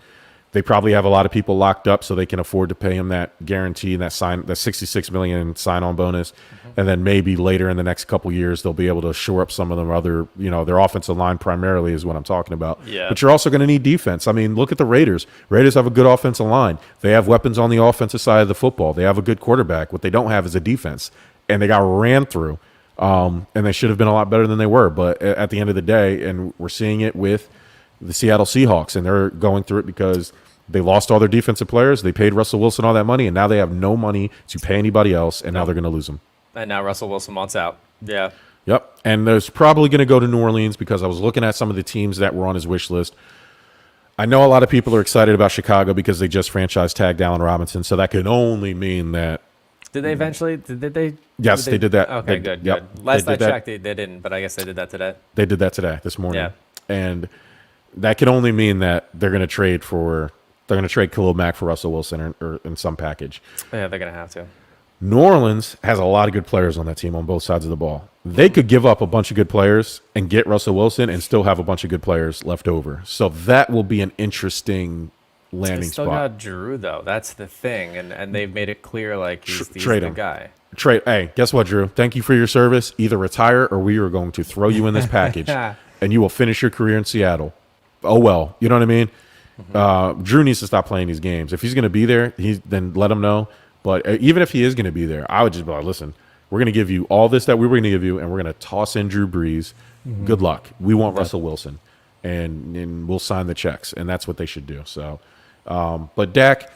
they probably have a lot of people locked up so they can afford to pay him that guarantee and that $66 million sign-on bonus. And then maybe later in the next couple years, they'll be able to shore up some of them other, their offensive line primarily is what I'm talking about. Yeah. But you're also going to need defense. I mean, look at the Raiders. Raiders have a good offensive line. They have weapons on the offensive side of the football. They have a good quarterback. What they don't have is a defense. And they got ran through. And they should have been a lot better than they were. But at the end of the day, and we're seeing it with the Seattle Seahawks, and they're going through it because they lost all their defensive players. They paid Russell Wilson all that money, and now they have no money to pay anybody else, and now they're going to lose him. And now Russell Wilson wants out. Yeah. Yep. And there's probably going to go to New Orleans because I was looking at some of the teams that were on his wish list. I know a lot of people are excited about Chicago because they just franchise tagged Allen Robinson, so that can only mean that. Did they eventually? Did they? Yes, they did that. Okay, Good. Last I checked, they didn't, but I guess they did that today. They did that today, this morning. Yeah. And that can only mean that they're going to trade Khalil Mack for Russell Wilson or in some package. Yeah, they're going to have to. New Orleans has a lot of good players on that team on both sides of the ball. They could give up a bunch of good players and get Russell Wilson and still have a bunch of good players left over. So that will be an interesting landing They still spot. got Drew, though. That's the thing. And they've made it clear, like, he's Trade the him. guy. Hey, guess what, Drew? Thank you for your service. Either retire or we are going to throw you in this package and you will finish your career in Seattle. Oh, well. You know what I mean? Drew needs to stop playing these games. If he's going to be there, then let him know. But even if he is going to be there, I would just be like, listen, we're going to give you all this that we were going to give you, and we're going to toss in Drew Brees. Good luck. We want Russell Wilson, and we'll sign the checks, and that's what they should do. So, but Dak,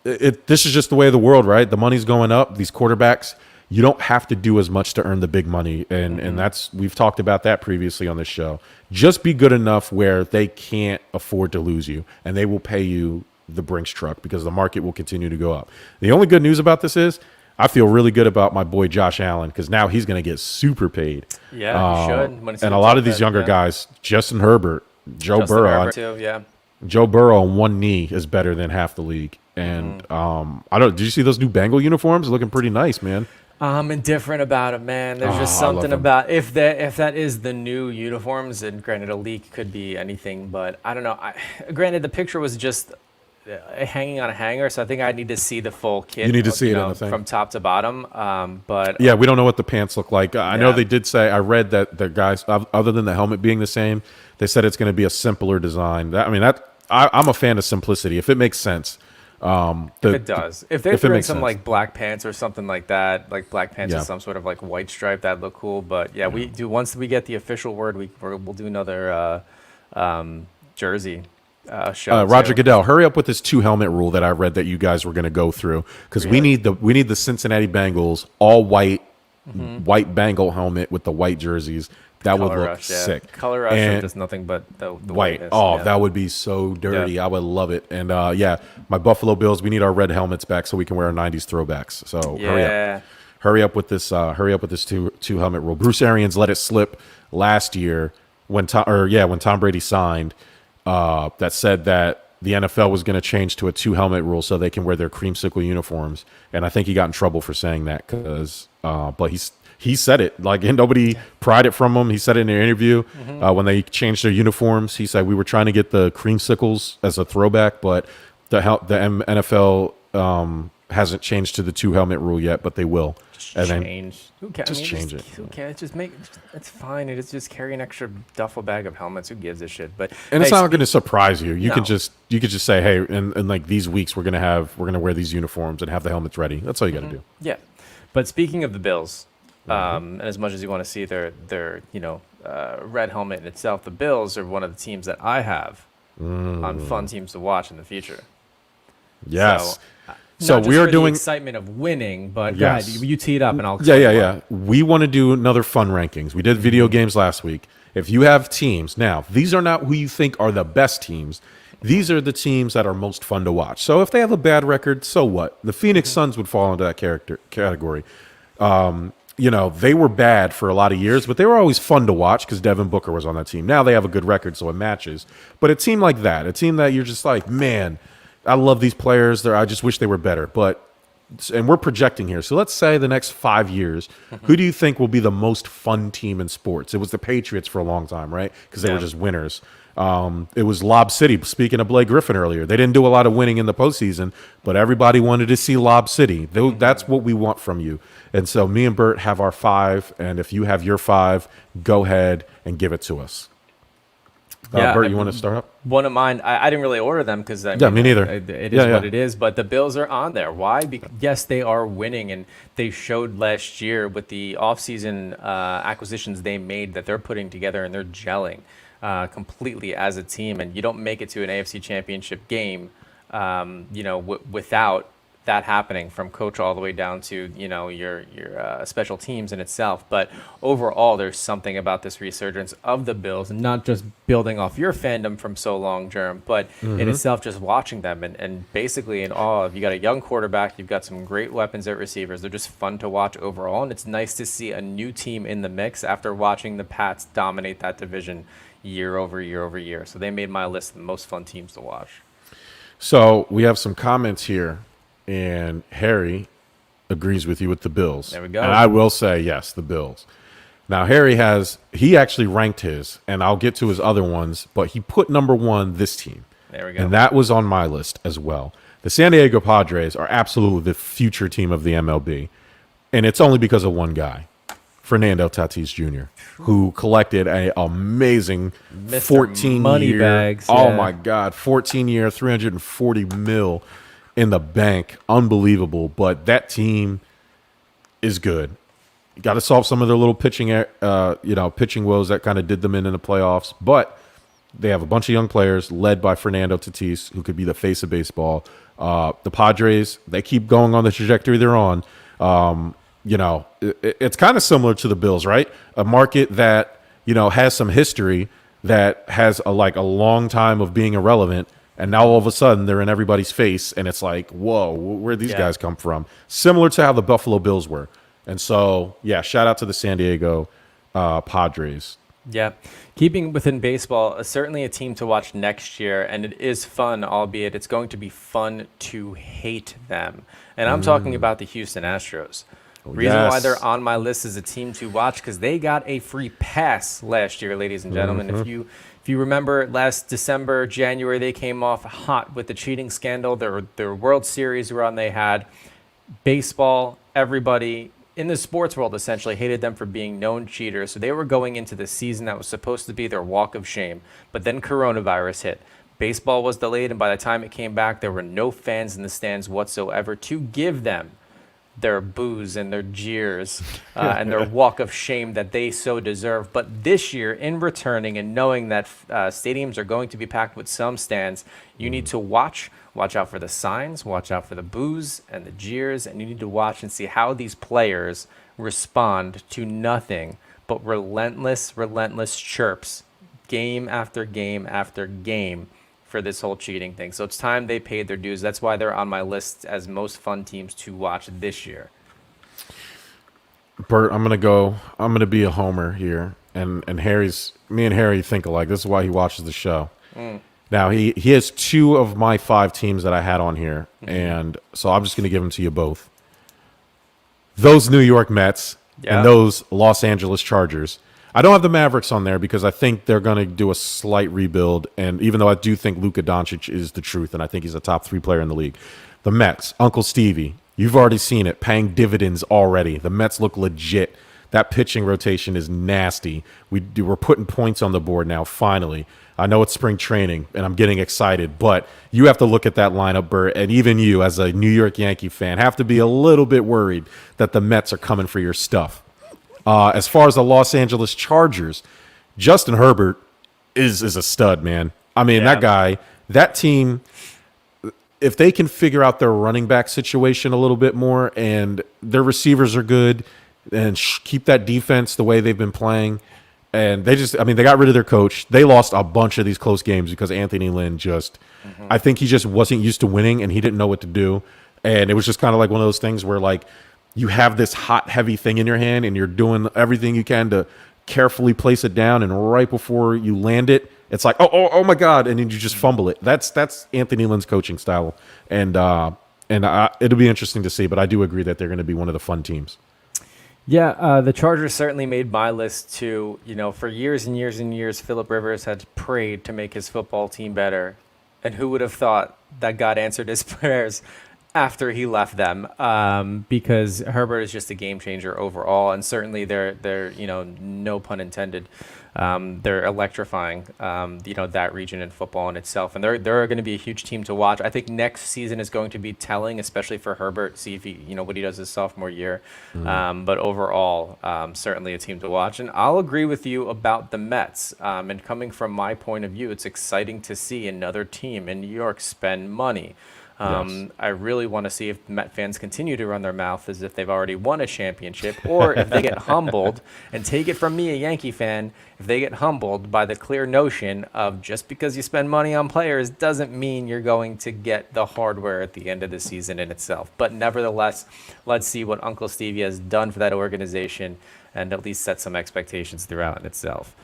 this is just the way of the world, right? The money's going up. These quarterbacks, you don't have to do as much to earn the big money, and we've talked about that previously on this show. Just be good enough where they can't afford to lose you, and they will pay you the Brinks truck because the market will continue to go up. The only good news about this is I feel really good about my boy Josh Allen because now he's going to get super paid. Yeah, he should. And a lot of these younger guys, Justin Herbert, Joe Burrow. Herbert too, yeah. Joe Burrow on one knee is better than half the league. And did you see those new Bengal uniforms? Looking pretty nice, man. I'm indifferent about it, man. There's just something about if that is the new uniforms, and granted a leak could be anything, but I don't know. Granted the picture was just hanging on a hanger, so I think I need to see the full kit. You need to see it on the thing from top to bottom. But yeah, we don't know what the pants look like. I know they did say. I read that the guys, other than the helmet being the same, they said it's going to be a simpler design. I'm a fan of simplicity if it makes sense. If it does, if they're doing some like black pants or something like that, like black pants with some sort of like white stripe, that'd look cool. But yeah, we do once we get the official word, we'll do another jersey. Roger Goodell, hurry up with this 2 helmet rule that I read that you guys were going to go through because we need the Cincinnati Bengals all white Bengal helmet with the white jerseys. That would look sick. Color rush is just nothing but the white. That would be so dirty. I would love it. And my Buffalo Bills, we need our red helmets back so we can wear our 90s throwbacks. So hurry up with this 2 helmet rule. Bruce Arians let it slip last year when Tom Brady signed. That said that the NFL was going to change to a 2 helmet rule so they can wear their creamsicle uniforms, and I think he got in trouble for saying that because, but he said it like and nobody pried it from him. He said it in an interview when they changed their uniforms. He said we were trying to get the creamsicles as a throwback, but the NFL hasn't changed to the 2-helmet rule yet, but they will. And Change. Who cares? just change it. Who cares? It's fine. It's just carry an extra duffel bag of helmets. Who gives a shit? But And it's not going to surprise you. You No. could just say, hey, in like these weeks we're gonna wear these uniforms and have the helmets ready. That's all you got to do. Yeah, but speaking of the Bills, Mm-hmm. and as much as you want to see their red helmet in itself, the Bills are one of the teams that I have on fun teams to watch in the future. Yes. So, not we just are for doing the excitement of winning, but Yes. go ahead, you tee it up and I'll Yeah. We want to do another fun rankings. We did video games last week. If you have teams, now these are not who you think are the best teams. These are the teams that are most fun to watch. So if they have a bad record, so what? The Phoenix Suns would fall into that category. They were bad for a lot of years, but they were always fun to watch because Devin Booker was on that team. Now they have a good record, so it matches. But a team like that, a team that you're just like, man, I love these players. I just wish they were better. And we're projecting here. So let's say the next 5 years, who do you think will be the most fun team in sports? It was the Patriots for a long time, right? Because they were just winners. It was Lob City. Speaking of Blake Griffin earlier, they didn't do a lot of winning in the postseason, but everybody wanted to see Lob City. That's what we want from you. And so me and Bert have our 5, and if you have your 5, go ahead and give it to us. Bert, you want to start up? One of mine, I didn't really order them because me neither. It is what it is, but the Bills are on there. Why? Because yes, they are winning, and they showed last year with the offseason acquisitions they made that they're putting together and they're gelling completely as a team. And you don't make it to an AFC Championship game, without that happening, from coach all the way down to your special teams in itself. But overall, there's something about this resurgence of the Bills, and not just building off your fandom from so long, Jerm, but in itself, just watching them and basically in awe of, you got a young quarterback, you've got some great weapons at receivers. They're just fun to watch overall, and it's nice to see a new team in the mix after watching the Pats dominate that division year over year over year. So they made my list of the most fun teams to watch. So we have some comments here. And Harry agrees with you with the Bills. There we go. And I will say, yes, the Bills. Now, Harry he actually ranked his, and I'll get to his other ones, but he put number 1 this team. There we go. And that was on my list as well. The San Diego Padres are absolutely the future team of the MLB. And it's only because of one guy, Fernando Tatis Jr., who collected an amazing Mr. 14-year. Moneybags, Oh, yeah. my God. 14-year, $340 million in the bank. Unbelievable. But that team is good. You got to solve some of their little pitching woes that kind of did them in the playoffs. But they have a bunch of young players led by Fernando Tatis, who could be the face of baseball. The Padres, they keep going on the trajectory they're on. It's kind of similar to the Bills, right? A market that, has some history, that has a long time of being irrelevant. And now all of a sudden they're in everybody's face, and it's like, whoa, where'd these guys come from? Similar to how the Buffalo Bills were. And so, shout out to the San Diego Padres. Yeah. Keeping within baseball, certainly a team to watch next year, and it is fun, albeit it's going to be fun to hate them. And I'm talking about the Houston Astros. Reason why yes. they're on my list as a team to watch, because they got a free pass last year, ladies and gentlemen. If you remember, last December, January, they came off hot with the cheating scandal. Their World Series run they had. Baseball, everybody in the sports world essentially hated them for being known cheaters. So they were going into the season that was supposed to be their walk of shame. But then coronavirus hit. Baseball was delayed, and by the time it came back, there were no fans in the stands whatsoever to give them their boos and their jeers and their walk of shame that they so deserve. But this year, in returning and knowing that stadiums are going to be packed with some stands, you need to watch out for the signs, watch out for the boos and the jeers, and you need to watch and see how these players respond to nothing but relentless chirps game after game after game for this whole cheating thing. So it's time they paid their dues. That's why they're on my list as most fun teams to watch this year. Bert, I'm gonna be a homer here, and me and Harry think alike. This is why he watches the show. Now he has 2 of my 5 teams that I had on here, and so I'm just gonna give them to you both. Those New York Mets and those Los Angeles Chargers. I don't have the Mavericks on there because I think they're going to do a slight rebuild. And even though I do think Luka Doncic is the truth, and I think he's a top 3 player in the league. The Mets, Uncle Stevie, You've already seen it paying dividends already. The Mets look legit. That pitching rotation is nasty. We're putting points on the board now, finally. I know it's spring training, and I'm getting excited, but you have to look at that lineup, Bert, and even you as a New York Yankee fan have to be a little bit worried that the Mets are coming for your stuff. As far as the Los Angeles Chargers, Justin Herbert is a stud, man. I mean, that guy, that team, if they can figure out their running back situation a little bit more and their receivers are good and keep that defense the way they've been playing, and they got rid of their coach. They lost a bunch of these close games because Anthony Lynn I think he just wasn't used to winning and he didn't know what to do. And it was just kind of like one of those things where, like, you have this hot, heavy thing in your hand and you're doing everything you can to carefully place it down, and right before you land it, it's like, oh my God, and then you just fumble it. That's Anthony Lynn's coaching style, and it'll be interesting to see. But I do agree that they're going to be one of the fun teams. Yeah, the Chargers certainly made my list too. You know, for years and years and years, Phillip Rivers had prayed to make his football team better, and who would have thought that God answered his prayers after he left them, because Herbert is just a game changer overall, and certainly they're no pun intended, they're electrifying that region in football in itself, and they're going to be a huge team to watch. I think next season is going to be telling, especially for Herbert, see if he what he does his sophomore year. But overall, certainly a team to watch, and I'll agree with you about the Mets. And coming from my point of view, it's exciting to see another team in New York spend money. I really want to see if Met fans continue to run their mouth as if they've already won a championship, or if they get humbled, and take it from me, a Yankee fan, if they get humbled by the clear notion of just because you spend money on players doesn't mean you're going to get the hardware at the end of the season in itself. But nevertheless, let's see what Uncle Stevie has done for that organization and at least set some expectations throughout in itself.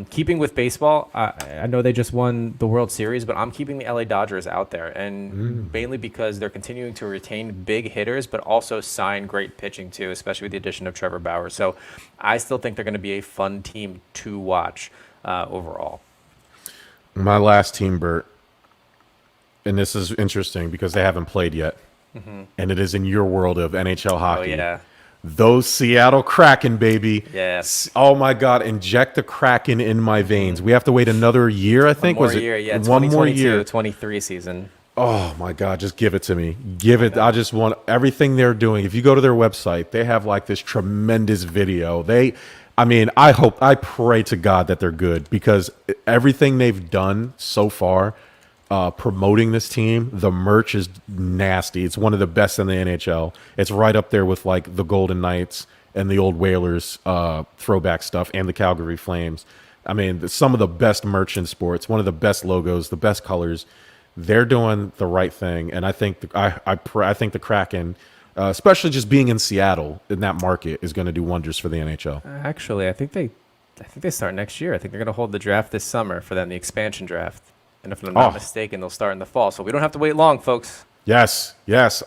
Keeping with baseball, I know they just won the World Series, but I'm keeping the LA Dodgers out there, and mainly because they're continuing to retain big hitters, but also sign great pitching too, especially with the addition of Trevor Bauer. So I still think they're going to be a fun team to watch overall. My last team, Bert, and this is interesting because they haven't played yet, and it is in your world of NHL hockey. Oh, yeah. Those Seattle Kraken, baby. Yes. Oh, my God. Inject the Kraken in my veins. We have to wait another year, I think. One more year, yeah. One more year. 23 season. Oh, my God. Just give it to me. Give it. I just want everything they're doing. If you go to their website, they have like this tremendous video. I pray to God that they're good, because everything they've done so far promoting this team, the merch is nasty. It's one of the best in the NHL. It's right up there with like the Golden Knights and the old Whalers throwback stuff, and the Calgary Flames. I mean, some of the best merch in sports, one of the best logos, the best colors. They're doing the right thing, and I think I think the Kraken, especially just being in Seattle in that market, is going to do wonders for the NHL. Actually, I think they start next year. I think they're going to hold the draft this summer for them, the expansion draft. And if I'm not mistaken, they'll start in the fall. So we don't have to wait long, folks. Yes,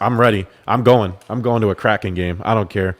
I'm ready. I'm going to a Kraken game. I don't care.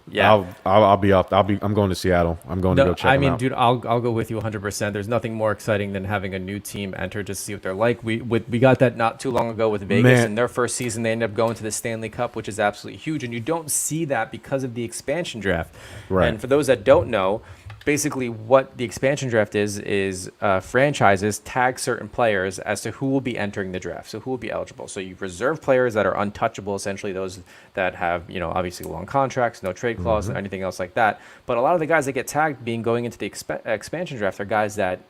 Yeah, I'll be up. I'm going to Seattle. I'm going to go check them out. Dude, I'll go with you 100%. There's nothing more exciting than having a new team enter just to see what they're like. We got that not too long ago with Vegas. In their first season, they ended up going to the Stanley Cup, which is absolutely huge. And you don't see that because of the expansion draft. Right. And for those that don't know, basically what the expansion draft is franchises tag certain players as to who will be entering the draft, so who will be eligible. So you reserve players that are untouchable, essentially those that have, obviously long contracts, no trade clause, or anything else like that. But a lot of the guys that get tagged going into the expansion draft are guys that,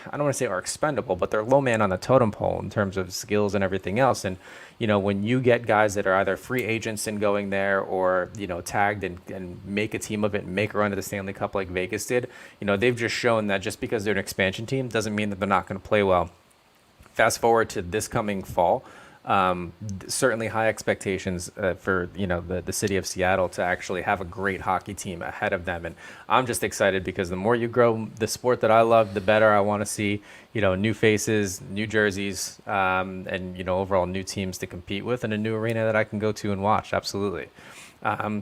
I don't want to say are expendable, but they're low man on the totem pole in terms of skills and everything else. And, when you get guys that are either free agents and going there, or, tagged and make a team of it and make a run to the Stanley Cup like Vegas did, they've just shown that just because they're an expansion team doesn't mean that they're not going to play well. Fast forward to this coming fall. Certainly high expectations for the city of Seattle to actually have a great hockey team ahead of them, and I'm just excited because the more you grow the sport that I love, the better I want to see new faces, new jerseys, and overall new teams to compete with, and a new arena that I can go to and watch. Absolutely.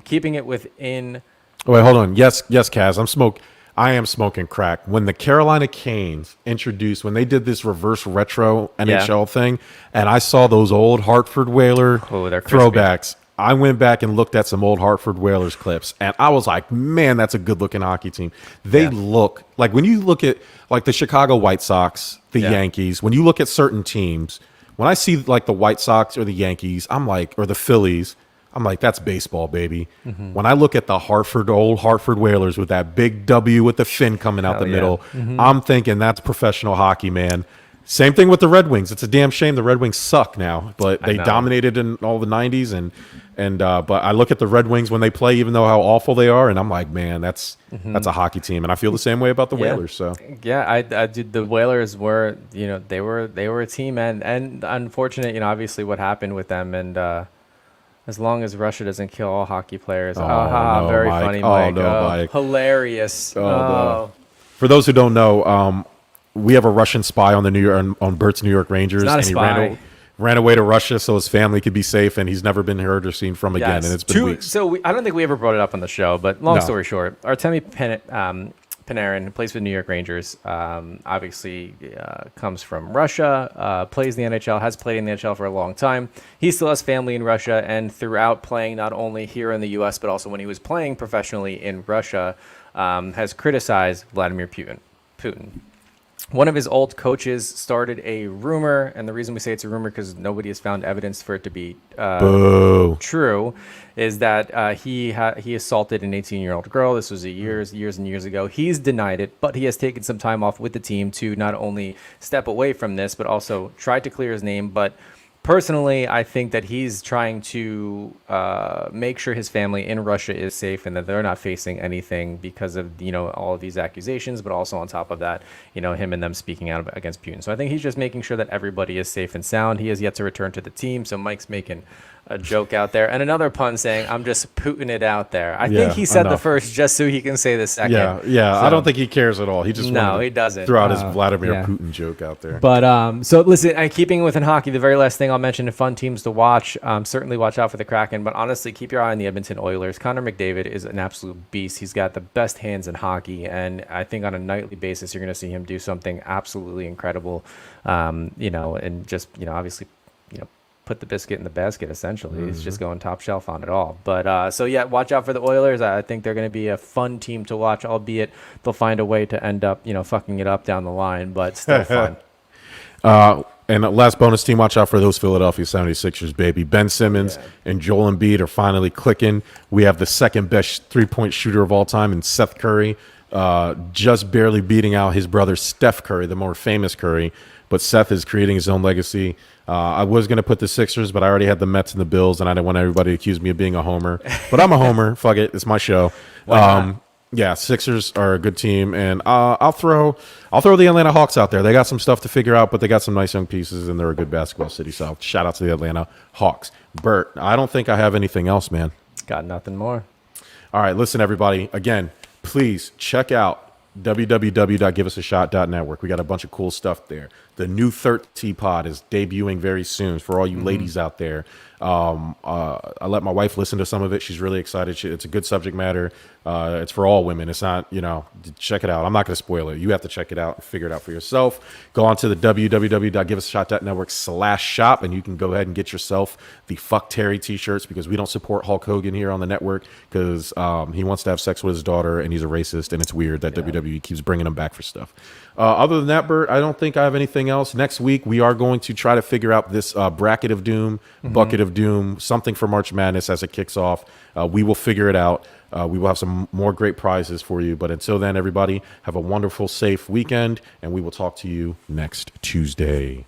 Keeping it within. Oh, wait, hold on. Yes, Kaz. I am smoking crack. When the Carolina Canes when they did this reverse retro NHL thing, and I saw those old Hartford Whaler they're throwbacks, I went back and looked at some old Hartford Whalers clips, and I was like, man, that's a good-looking hockey team. They look like, when you look at like the Chicago White Sox, the Yankees, when you look at certain teams, when I see like the White Sox or the Yankees, I'm like, or the Phillies, I'm like, that's baseball, baby. When I look at the old Hartford Whalers with that big W with the fin coming out the middle, I'm thinking that's professional hockey, man. Same thing with the Red Wings. It's a damn shame the Red Wings suck now, but they dominated in all the 90s. But I look at the Red Wings when they play, even though how awful they are, and I'm like, man, that's a hockey team. And I feel the same way about the Whalers. So I did. The Whalers were, they were a team, and unfortunate, obviously what happened with them. And as long as Russia doesn't kill all hockey players, very Mike. funny, Mike. Mike. Hilarious. No. For those who don't know, we have a Russian spy on on Bert's New York Rangers, not a and he spy. ran away to Russia so his family could be safe, and he's never been heard or seen from again. And it's been weeks. So I don't think we ever brought it up on the show, but long story short, Artemi Panarin, who plays for the New York Rangers, obviously comes from Russia, plays in the NHL, has played in the NHL for a long time. He still has family in Russia, and throughout playing not only here in the U.S., but also when he was playing professionally in Russia, has criticized Vladimir Putin. One of his old coaches started a rumor, and the reason we say it's a rumor because nobody has found evidence for it to be true, is that he assaulted an 18-year-old girl. This was years and years ago. He's denied it, but he has taken some time off with the team to not only step away from this, but also tried to clear his name. But personally, I think that he's trying to make sure his family in Russia is safe and that they're not facing anything because of all of these accusations, but also on top of that, him and them speaking out against Putin. So I think he's just making sure that everybody is safe and sound. He has yet to return to the team, so Mike's making a joke out there, and another pun saying, "I'm just Putin it out there." I think he said the first just so he can say the second. Yeah. So, I don't think he cares at all. He just he doesn't throw out his Vladimir Putin joke out there. But so listen, keeping within hockey, the very last thing I'll mention: fun teams to watch. Certainly watch out for the Kraken, but honestly, keep your eye on the Edmonton Oilers. Connor McDavid is an absolute beast. He's got the best hands in hockey, and I think on a nightly basis, you're going to see him do something absolutely incredible. And just obviously, put the biscuit in the basket, essentially. He's just going top shelf on it all. But watch out for the Oilers. I think they're going to be a fun team to watch, albeit they'll find a way to end up fucking it up down the line, but still fun. And last bonus team, watch out for those Philadelphia 76ers, baby. Ben Simmons and Joel Embiid are finally clicking. We have the second best three-point shooter of all time in Seth Curry, just barely beating out his brother Steph Curry, the more famous Curry. But Seth is creating his own legacy. I was going to put the Sixers, but I already had the Mets and the Bills, and I didn't want everybody to accuse me of being a homer. But I'm a homer. Fuck it. It's my show. Sixers are a good team, and I'll throw the Atlanta Hawks out there. They got some stuff to figure out, but they got some nice young pieces, and they're a good basketball city. So shout out to the Atlanta Hawks. Bert, I don't think I have anything else, man. Got nothing more. All right, listen, everybody. Again, please check out www.giveusashot.network. We got a bunch of cool stuff there. The new 13 pod is debuting very soon for all you ladies out there. I let my wife listen to some of it. She's really excited. It's a good subject matter. It's for all women. It's not, check it out. I'm not going to spoil it. You have to check it out and figure it out for yourself. Go on to the www.giveusashot.network/shop, and you can go ahead and get yourself the Fuck Terry t-shirts, because we don't support Hulk Hogan here on the network because he wants to have sex with his daughter and he's a racist, and it's weird that WWE keeps bringing him back for stuff. Other than that, Bert, I don't think I have anything else. Next week, we are going to try to figure out this bracket of doom, bucket of doom, something for March Madness as it kicks off. We will figure it out. We will have some more great prizes for you. But until then, everybody, have a wonderful, safe weekend, and we will talk to you next Tuesday.